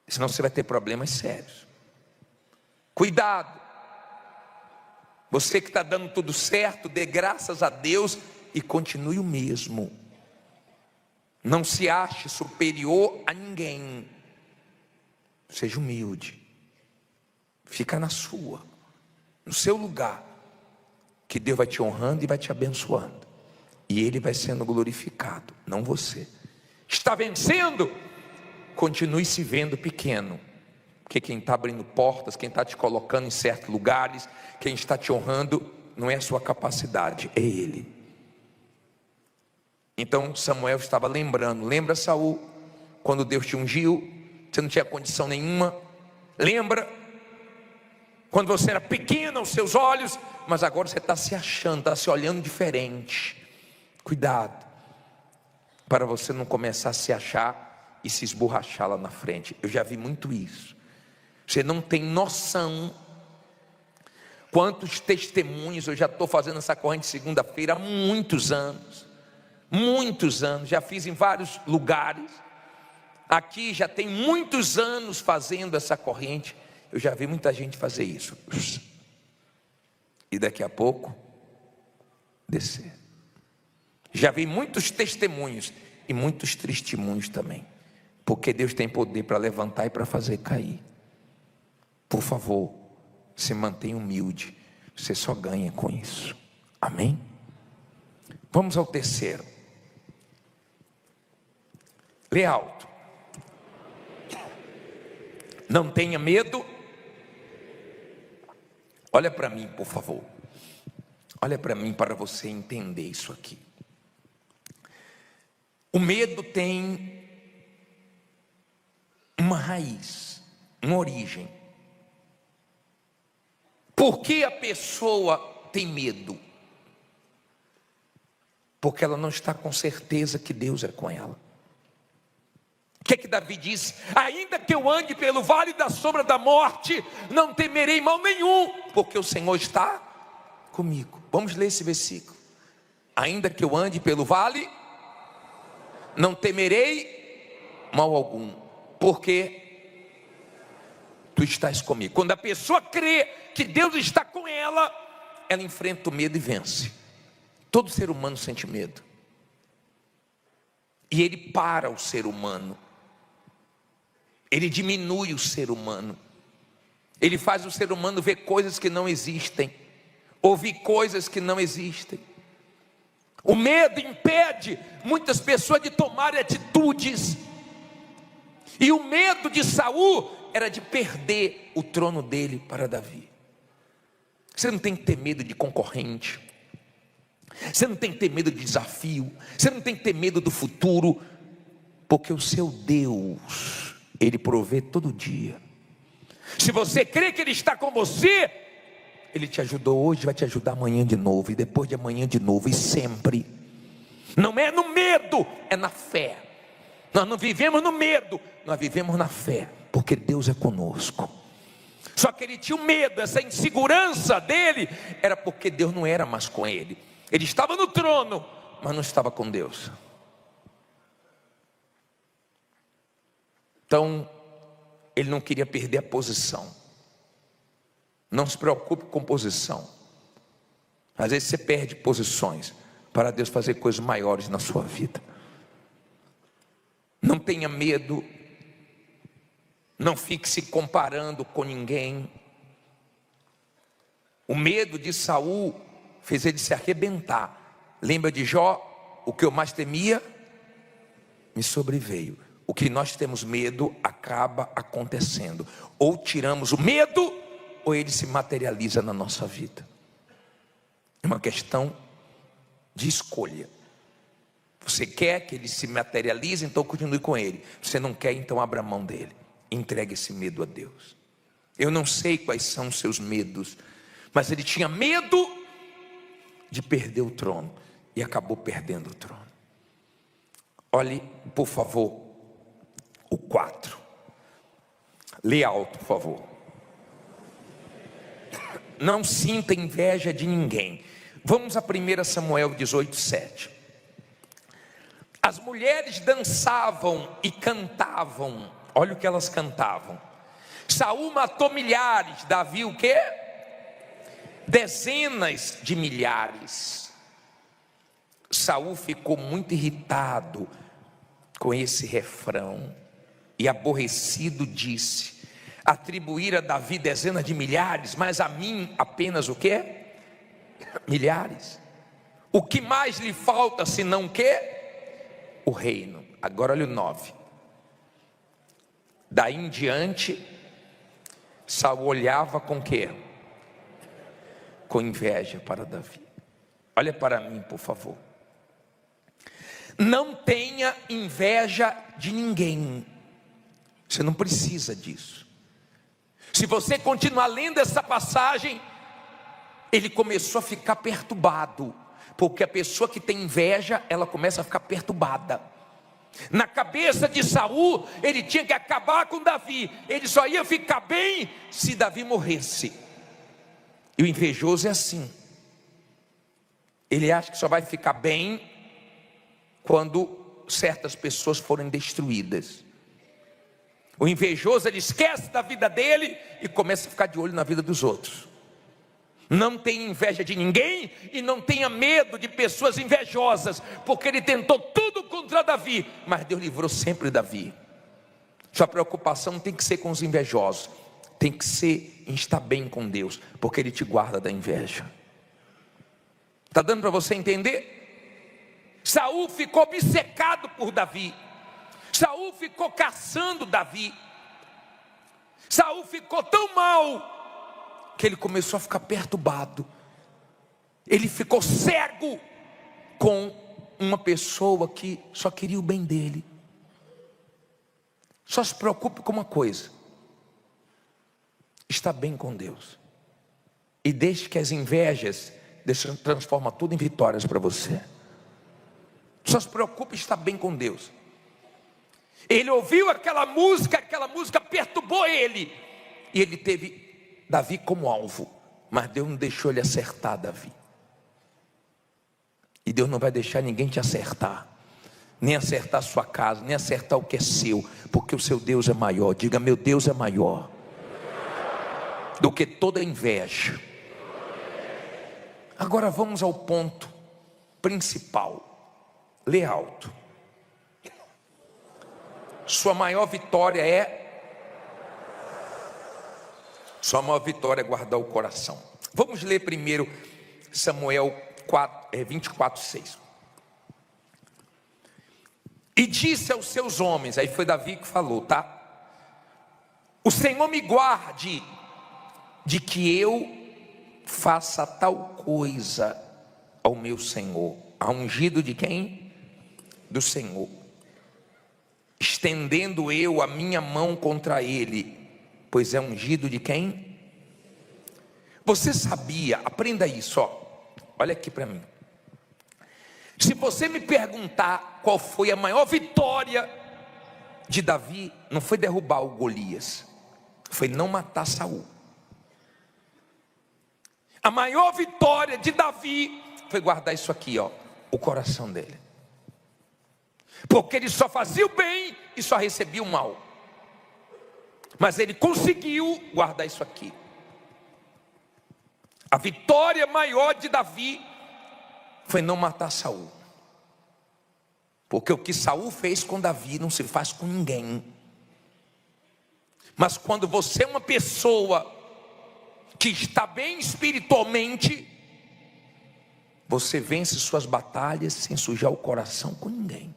senão você vai ter problemas sérios. Cuidado, você que está dando tudo certo, dê graças a Deus e continue o mesmo. Não se ache superior a ninguém. Seja humilde. Fica na sua, no seu lugar, que Deus vai te honrando e vai te abençoando, e Ele vai sendo glorificado, não você. Está vencendo? Continue se vendo pequeno, porque quem está abrindo portas, quem está te colocando em certos lugares, quem está te honrando, não é a sua capacidade, é Ele. Então Samuel estava lembrando. Lembra, Saul, quando Deus te ungiu, você não tinha condição nenhuma? Lembra quando você era pequeno aos seus olhos, mas agora você está se achando, está se olhando diferente. Cuidado, para você não começar a se achar e se esborrachar lá na frente. Eu já vi muito isso. Você não tem noção quantos testemunhos. Eu já estou fazendo essa corrente segunda-feira há muitos anos. Muitos anos, já fiz em vários lugares. Aqui já tem muitos anos fazendo essa corrente. Eu já vi muita gente fazer isso. E daqui a pouco descer. Já vi muitos testemunhos e muitos testemunhos também. Porque Deus tem poder para levantar e para fazer cair. Por favor, se mantenha humilde. Você só ganha com isso. Amém? Vamos ao terceiro. Lê alto. Não tenha medo. Olha para mim, por favor. Olha para mim para você entender isso aqui. O medo tem uma raiz, uma origem. Por que a pessoa tem medo? Porque ela não está com certeza que Deus é com ela. O que Davi disse? Ainda que eu ande pelo vale da sombra da morte, não temerei mal nenhum, porque o Senhor está comigo. Vamos ler esse versículo. Ainda que eu ande pelo vale, não temerei mal algum, porque tu estás comigo. Quando a pessoa crê que Deus está com ela, ela enfrenta o medo e vence. Todo ser humano sente medo, e ele para o ser humano. Ele diminui o ser humano. Ele faz o ser humano ver coisas que não existem, ouvir coisas que não existem. O medo impede muitas pessoas de tomarem atitudes. E o medo de Saul era de perder o trono dele para Davi. Você não tem que ter medo de concorrente. Você não tem que ter medo de desafio. Você não tem que ter medo do futuro, porque o seu Deus, Ele provê todo dia. Se você crê que Ele está com você, Ele te ajudou hoje, vai te ajudar amanhã de novo, e depois de amanhã de novo, e sempre. Não é no medo, é na fé. Nós não vivemos no medo, nós vivemos na fé, porque Deus é conosco. Só que ele tinha um medo, essa insegurança dele era porque Deus não era mais com ele. Ele estava no trono, mas não estava com Deus. Então, ele não queria perder a posição. Não se preocupe com posição. Às vezes você perde posições para Deus fazer coisas maiores na sua vida. Não tenha medo. Não fique se comparando com ninguém. O medo de Saul fez ele se arrebentar. Lembra de Jó? O que eu mais temia me sobreveio. O que nós temos medo acaba acontecendo. Ou tiramos o medo, ou ele se materializa na nossa vida. É uma questão de escolha. Você quer que ele se materialize, então continue com ele. Você não quer, então abra mão dele. Entregue esse medo a Deus. Eu não sei quais são os seus medos, mas ele tinha medo de perder o trono e acabou perdendo o trono. Olhe, por favor, o 4. Lê alto, por favor. Não sinta inveja de ninguém. Vamos a 1 Samuel 18:7. As mulheres dançavam e cantavam. Olha o que elas cantavam. Saul matou milhares, Davi o quê? Dezenas de milhares. Saul ficou muito irritado com esse refrão e aborrecido disse: atribuir a Davi dezenas de milhares, mas a mim apenas o quê? Milhares. O que mais lhe falta senão o quê? O reino. Agora olha o 9. Daí em diante, Saul olhava com quê? Com inveja para Davi. Olha para mim, por favor. Não tenha inveja de ninguém. Você não precisa disso. Se você continuar lendo essa passagem, ele começou a ficar perturbado, porque a pessoa que tem inveja, ela começa a ficar perturbada. Na cabeça de Saul, ele tinha que acabar com Davi. Ele só ia ficar bem se Davi morresse. E o invejoso é assim. Ele acha que só vai ficar bem quando certas pessoas forem destruídas. O invejoso, ele esquece da vida dele e começa a ficar de olho na vida dos outros. Não tenha inveja de ninguém e não tenha medo de pessoas invejosas, porque ele tentou tudo contra Davi, mas Deus livrou sempre Davi. Sua preocupação tem que ser com os invejosos, tem que ser em estar bem com Deus, porque ele te guarda da inveja. Está dando para você entender? Saul ficou obcecado por Davi. Saul ficou caçando Davi. Saul ficou tão mal que ele começou a ficar perturbado. Ele ficou cego com uma pessoa que só queria o bem dele. Só se preocupe com uma coisa: está bem com Deus. E deixe que as invejas transformem tudo em vitórias para você. Só se preocupe em estar bem com Deus. Ele ouviu aquela música perturbou ele. E ele teve Davi como alvo, mas Deus não deixou ele acertar Davi. E Deus não vai deixar ninguém te acertar, nem acertar a sua casa, nem acertar o que é seu, porque o seu Deus é maior. Diga: meu Deus é maior do que toda inveja. Agora vamos ao ponto principal. Lê alto. Sua maior vitória é guardar o coração. Vamos ler primeiro Samuel 24:6. E disse aos seus homens, aí foi Davi que falou, tá? O Senhor me guarde de que eu faça tal coisa ao meu Senhor. A ungido de quem? Do Senhor. Estendendo eu a minha mão contra ele, pois é ungido de quem? Você sabia, aprenda isso, ó. Olha aqui para mim. Se você me perguntar qual foi a maior vitória de Davi, não foi derrubar o Golias, foi não matar Saul. A maior vitória de Davi foi guardar isso aqui, ó, o coração dele. Porque ele só fazia o bem e só recebia o mal. Mas ele conseguiu guardar isso aqui. A vitória maior de Davi foi não matar Saul. Porque o que Saul fez com Davi não se faz com ninguém. Mas quando você é uma pessoa que está bem espiritualmente, você vence suas batalhas sem sujar o coração com ninguém.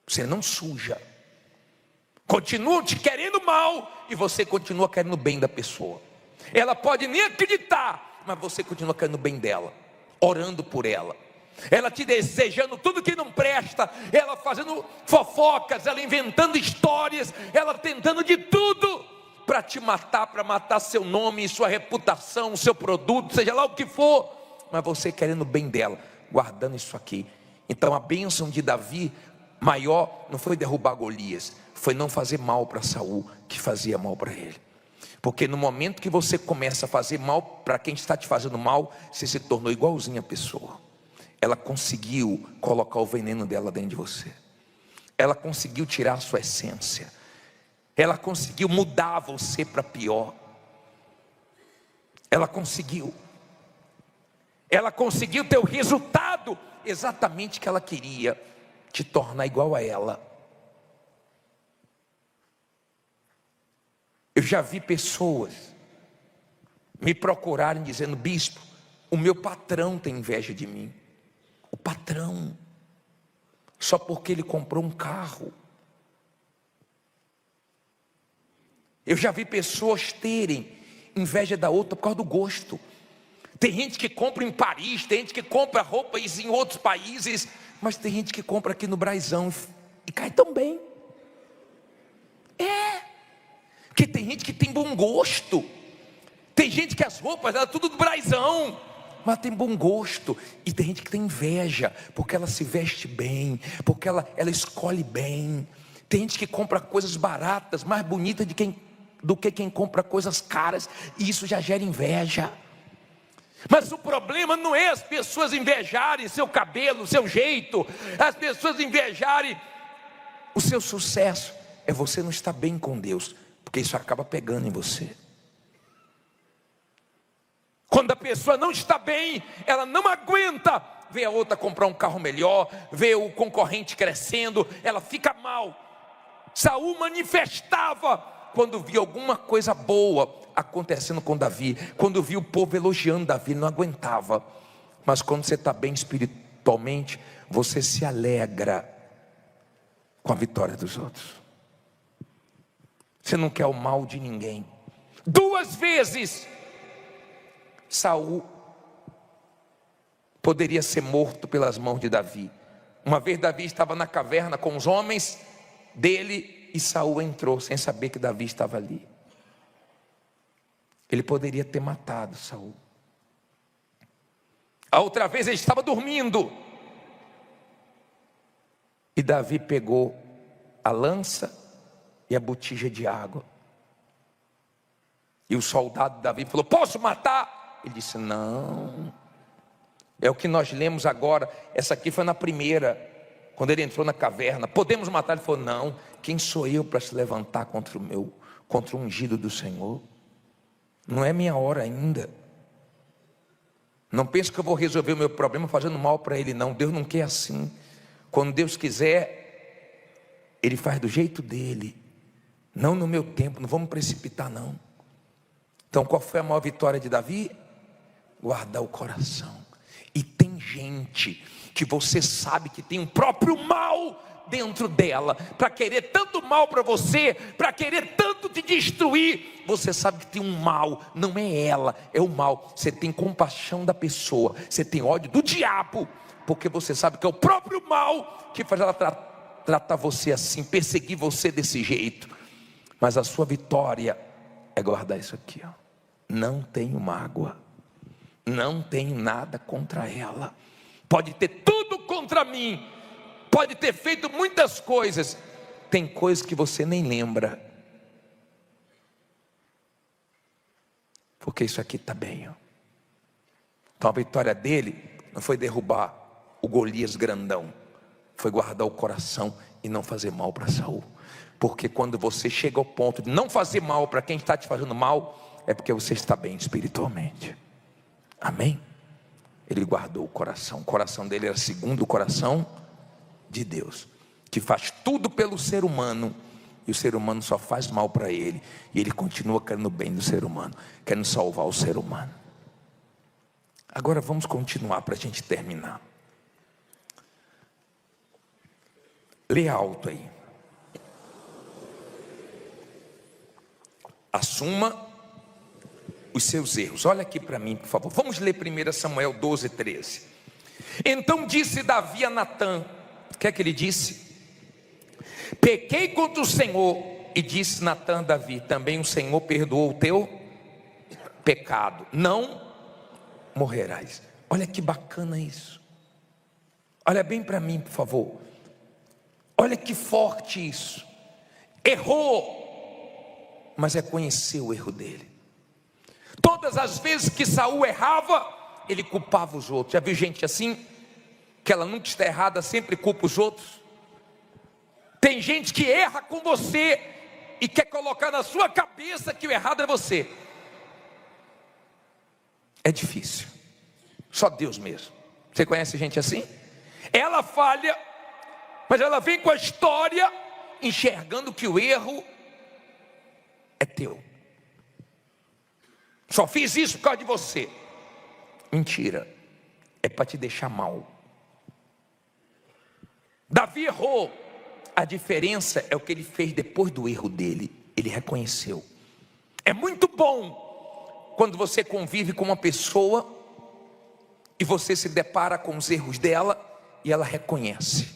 Você não suja. Continua te querendo mal e você continua querendo o bem da pessoa. Ela pode nem acreditar, mas você continua querendo o bem dela, orando por ela. Ela te desejando tudo que não presta, ela fazendo fofocas, ela inventando histórias, ela tentando de tudo para te matar, para matar seu nome, sua reputação, seu produto, seja lá o que for. Mas você querendo o bem dela, guardando isso aqui. Então a bênção de Davi maior não foi derrubar Golias, foi não fazer mal para Saul, que fazia mal para ele. Porque no momento que você começa a fazer mal para quem está te fazendo mal, você se tornou igualzinho a pessoa. Ela conseguiu colocar o veneno dela dentro de você. Ela conseguiu tirar a sua essência. Ela conseguiu mudar você para pior. Ela conseguiu ter o resultado exatamente que ela queria, te tornar igual a ela. Eu já vi pessoas me procurarem dizendo: bispo, o meu patrão tem inveja de mim. O patrão, só porque ele comprou um carro. Eu já vi pessoas terem inveja da outra por causa do gosto. Tem gente que compra em Paris, tem gente que compra roupas em outros países, mas tem gente que compra aqui no Braizão e cai tão bem. Porque tem gente que tem bom gosto. Tem gente que as roupas eram tudo do Braizão, mas tem bom gosto. E tem gente que tem inveja, porque ela se veste bem, porque ela escolhe bem. Tem gente que compra coisas baratas, mais bonitas do que quem compra coisas caras, e isso já gera inveja. Mas o problema não é as pessoas invejarem seu cabelo, seu jeito, as pessoas invejarem o seu sucesso. É você não estar bem com Deus, porque isso acaba pegando em você. Quando a pessoa não está bem, ela não aguenta ver a outra comprar um carro melhor, ver o concorrente crescendo, ela fica mal. Saul manifestava quando via alguma coisa boa acontecendo com Davi, quando via o povo elogiando Davi, ele não aguentava. Mas quando você está bem espiritualmente, você se alegra com a vitória dos outros. Você não quer o mal de ninguém. 2 vezes Saul poderia ser morto pelas mãos de Davi. Uma vez Davi estava na caverna com os homens dele e Saul entrou sem saber que Davi estava ali. Ele poderia ter matado Saul. A outra vez ele estava dormindo e Davi pegou a lança e a botija de água. E o soldado Davi falou: posso matar? Ele disse: não. É o que nós lemos agora. Essa aqui foi na primeira, quando ele entrou na caverna. Podemos matar? Ele falou: não. Quem sou eu para se levantar contra o ungido do Senhor? Não é minha hora ainda. Não pense que eu vou resolver o meu problema fazendo mal para ele, não. Deus não quer assim. Quando Deus quiser, Ele faz do jeito dele, não no meu tempo. Não vamos precipitar, não. Então qual foi a maior vitória de Davi? Guardar o coração. E tem gente que você sabe que tem um próprio mal dentro dela, para querer tanto mal para você, para querer tanto te destruir. Você sabe que tem um mal, não é ela, é o mal. Você tem compaixão da pessoa, você tem ódio do diabo, porque você sabe que é o próprio mal que faz ela tratar você assim, perseguir você desse jeito. Mas a sua vitória é guardar isso aqui, ó. não tenho mágoa, não tenho nada contra ela. Pode ter tudo contra mim, pode ter feito muitas coisas, tem coisas que você nem lembra, porque isso aqui está bem, ó. Então a vitória dele não foi derrubar o Golias grandão, foi guardar o coração e não fazer mal para Saul. Porque quando você chega ao ponto de não fazer mal para quem está te fazendo mal, é porque você está bem espiritualmente. Amém? Ele guardou o coração dele era segundo o coração de Deus, que faz tudo pelo ser humano, e o ser humano só faz mal para ele, e ele continua querendo o bem do ser humano, querendo salvar o ser humano. Agora vamos continuar para a gente terminar. Lê alto aí. Assuma os seus erros. Olha aqui para mim, por favor. Vamos ler 1 Samuel 12, 13. Então disse Davi a Natã. O que é que ele disse? Pequei contra o Senhor. E disse Natã a Davi: também o Senhor perdoou o teu pecado, não morrerás. Olha que bacana isso. Olha bem para mim, por favor. Olha que forte isso. Errou, mas reconheceu o erro dele. Todas as vezes que Saul errava, ele culpava os outros. Já viu gente assim? Que ela nunca está errada, sempre culpa os outros. Tem gente que erra com você e quer colocar na sua cabeça que o errado é você. É difícil. Só Deus mesmo. Você conhece gente assim? Ela falha, mas ela vem com a história enxergando que o erro é teu. Só fiz isso por causa de você. Mentira. É para te deixar mal. Davi errou. A diferença é o que ele fez depois do erro dele. Ele reconheceu. É muito bom quando você convive com uma pessoa e você se depara com os erros dela e ela reconhece.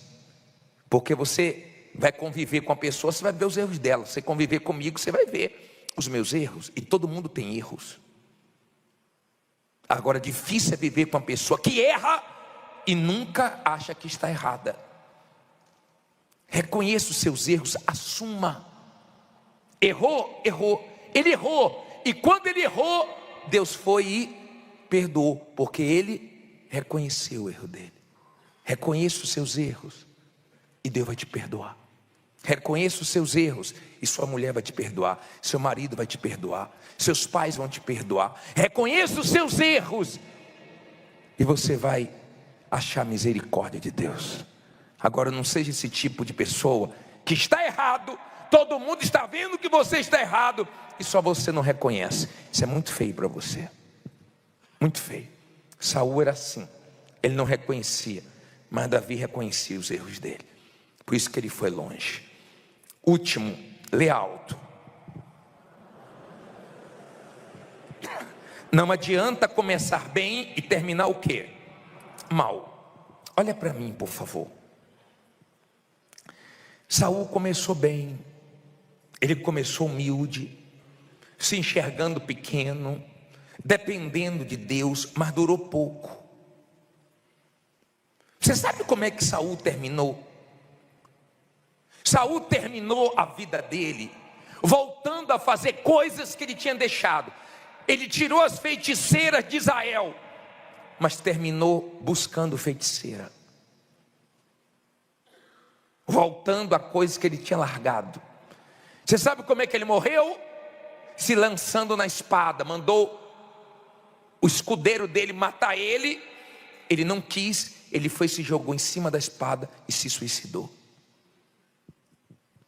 Porque você vai conviver com a pessoa, você vai ver os erros dela. Você conviver comigo, você vai ver os meus erros. E todo mundo tem erros. Agora, difícil é viver com uma pessoa que erra e nunca acha que está errada. Reconheça os seus erros, assuma. Errou, errou. Ele errou. E quando ele errou, Deus foi e perdoou, porque ele reconheceu o erro dele. Reconheça os seus erros e Deus vai te perdoar. Reconheça os seus erros e sua mulher vai te perdoar, seu marido vai te perdoar, seus pais vão te perdoar. Reconheça os seus erros e você vai achar a misericórdia de Deus. Agora não seja esse tipo de pessoa que está errado, todo mundo está vendo que você está errado e só você não reconhece. Isso é muito feio para você. Muito feio. Saul era assim, ele não reconhecia, mas Davi reconhecia os erros dele. Por isso que ele foi longe. Último, lê alto. Não adianta começar bem e terminar o quê? Mal. Olha para mim, por favor. Saul começou bem, ele começou humilde, se enxergando pequeno, dependendo de Deus, mas durou pouco. Você sabe como é que Saul terminou? Saul terminou a vida dele voltando a fazer coisas que ele tinha deixado. Ele tirou as feiticeiras de Israel, mas terminou buscando feiticeira, voltando a coisas que ele tinha largado. Você sabe como é que ele morreu? Se lançando na espada. Mandou o escudeiro dele matar ele. Ele não quis, ele foi, se jogou em cima da espada e se suicidou.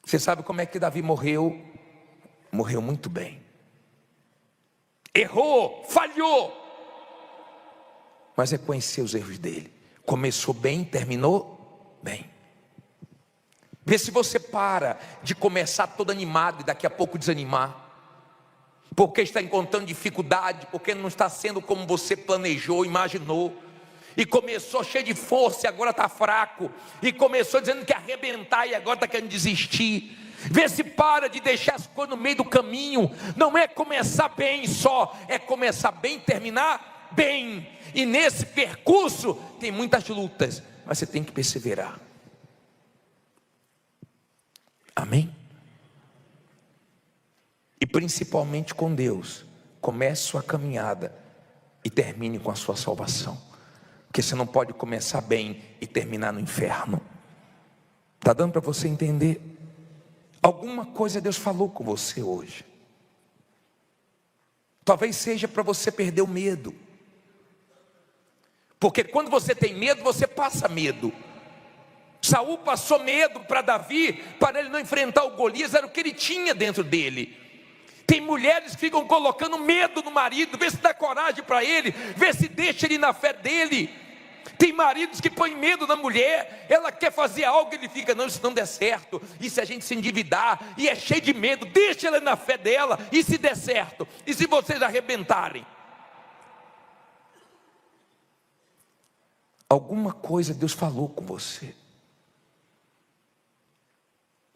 Você sabe como é que Davi morreu? Morreu muito bem. Errou, falhou, mas reconheceu os erros dele. Começou bem, terminou bem. Vê se você para de começar todo animado e daqui a pouco desanimar, porque está encontrando dificuldade, porque não está sendo como você planejou, imaginou, e começou cheio de força e agora está fraco, e começou dizendo que ia arrebentar e agora está querendo desistir. Vê se para de deixar as coisas no meio do caminho. Não é começar bem só, é começar bem e terminar bem. E nesse percurso tem muitas lutas, mas você tem que perseverar. Amém? E principalmente com Deus, comece sua caminhada e termine com a sua salvação. Porque você não pode começar bem e terminar no inferno. Está dando para você entender? Alguma coisa Deus falou com você hoje. Talvez seja para você perder o medo. Porque quando você tem medo, você passa medo. Saul passou medo para Davi, para ele não enfrentar o Golias, era o que ele tinha dentro dele. Tem mulheres que ficam colocando medo no marido, vê se dá coragem para ele, vê se deixa ele na fé dele. Tem maridos que põem medo na mulher, ela quer fazer algo, ele fica, não, isso não der certo, e se a gente se endividar, e é cheio de medo, deixa ela na fé dela, e se der certo, e se vocês arrebentarem? Alguma coisa Deus falou com você.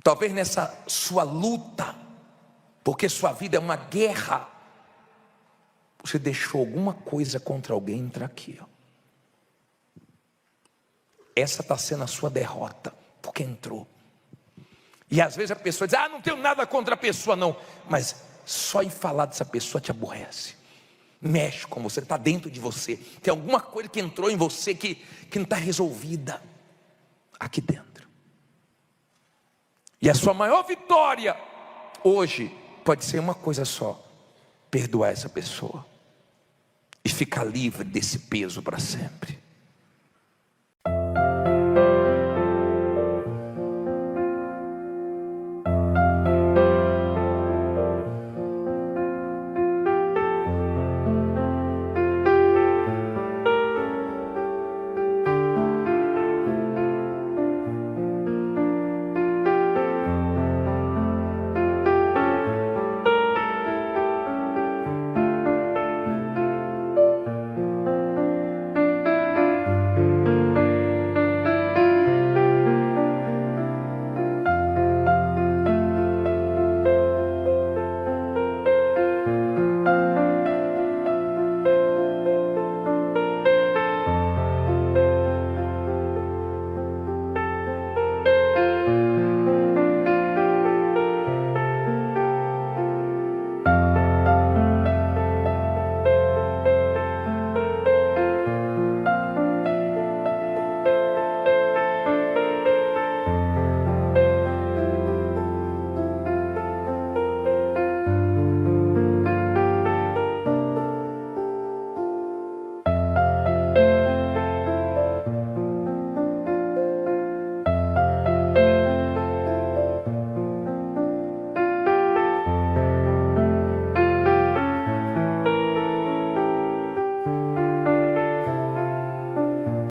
Talvez nessa sua luta, porque sua vida é uma guerra, você deixou alguma coisa contra alguém entrar aqui, ó. Essa está sendo a sua derrota, porque entrou. E às vezes a pessoa diz, não tenho nada contra a pessoa não. Mas só em falar dessa pessoa te aborrece. Mexe com você, está dentro de você. Tem alguma coisa que entrou em você que não está resolvida aqui dentro. E a sua maior vitória hoje pode ser uma coisa só: perdoar essa pessoa e ficar livre desse peso para sempre.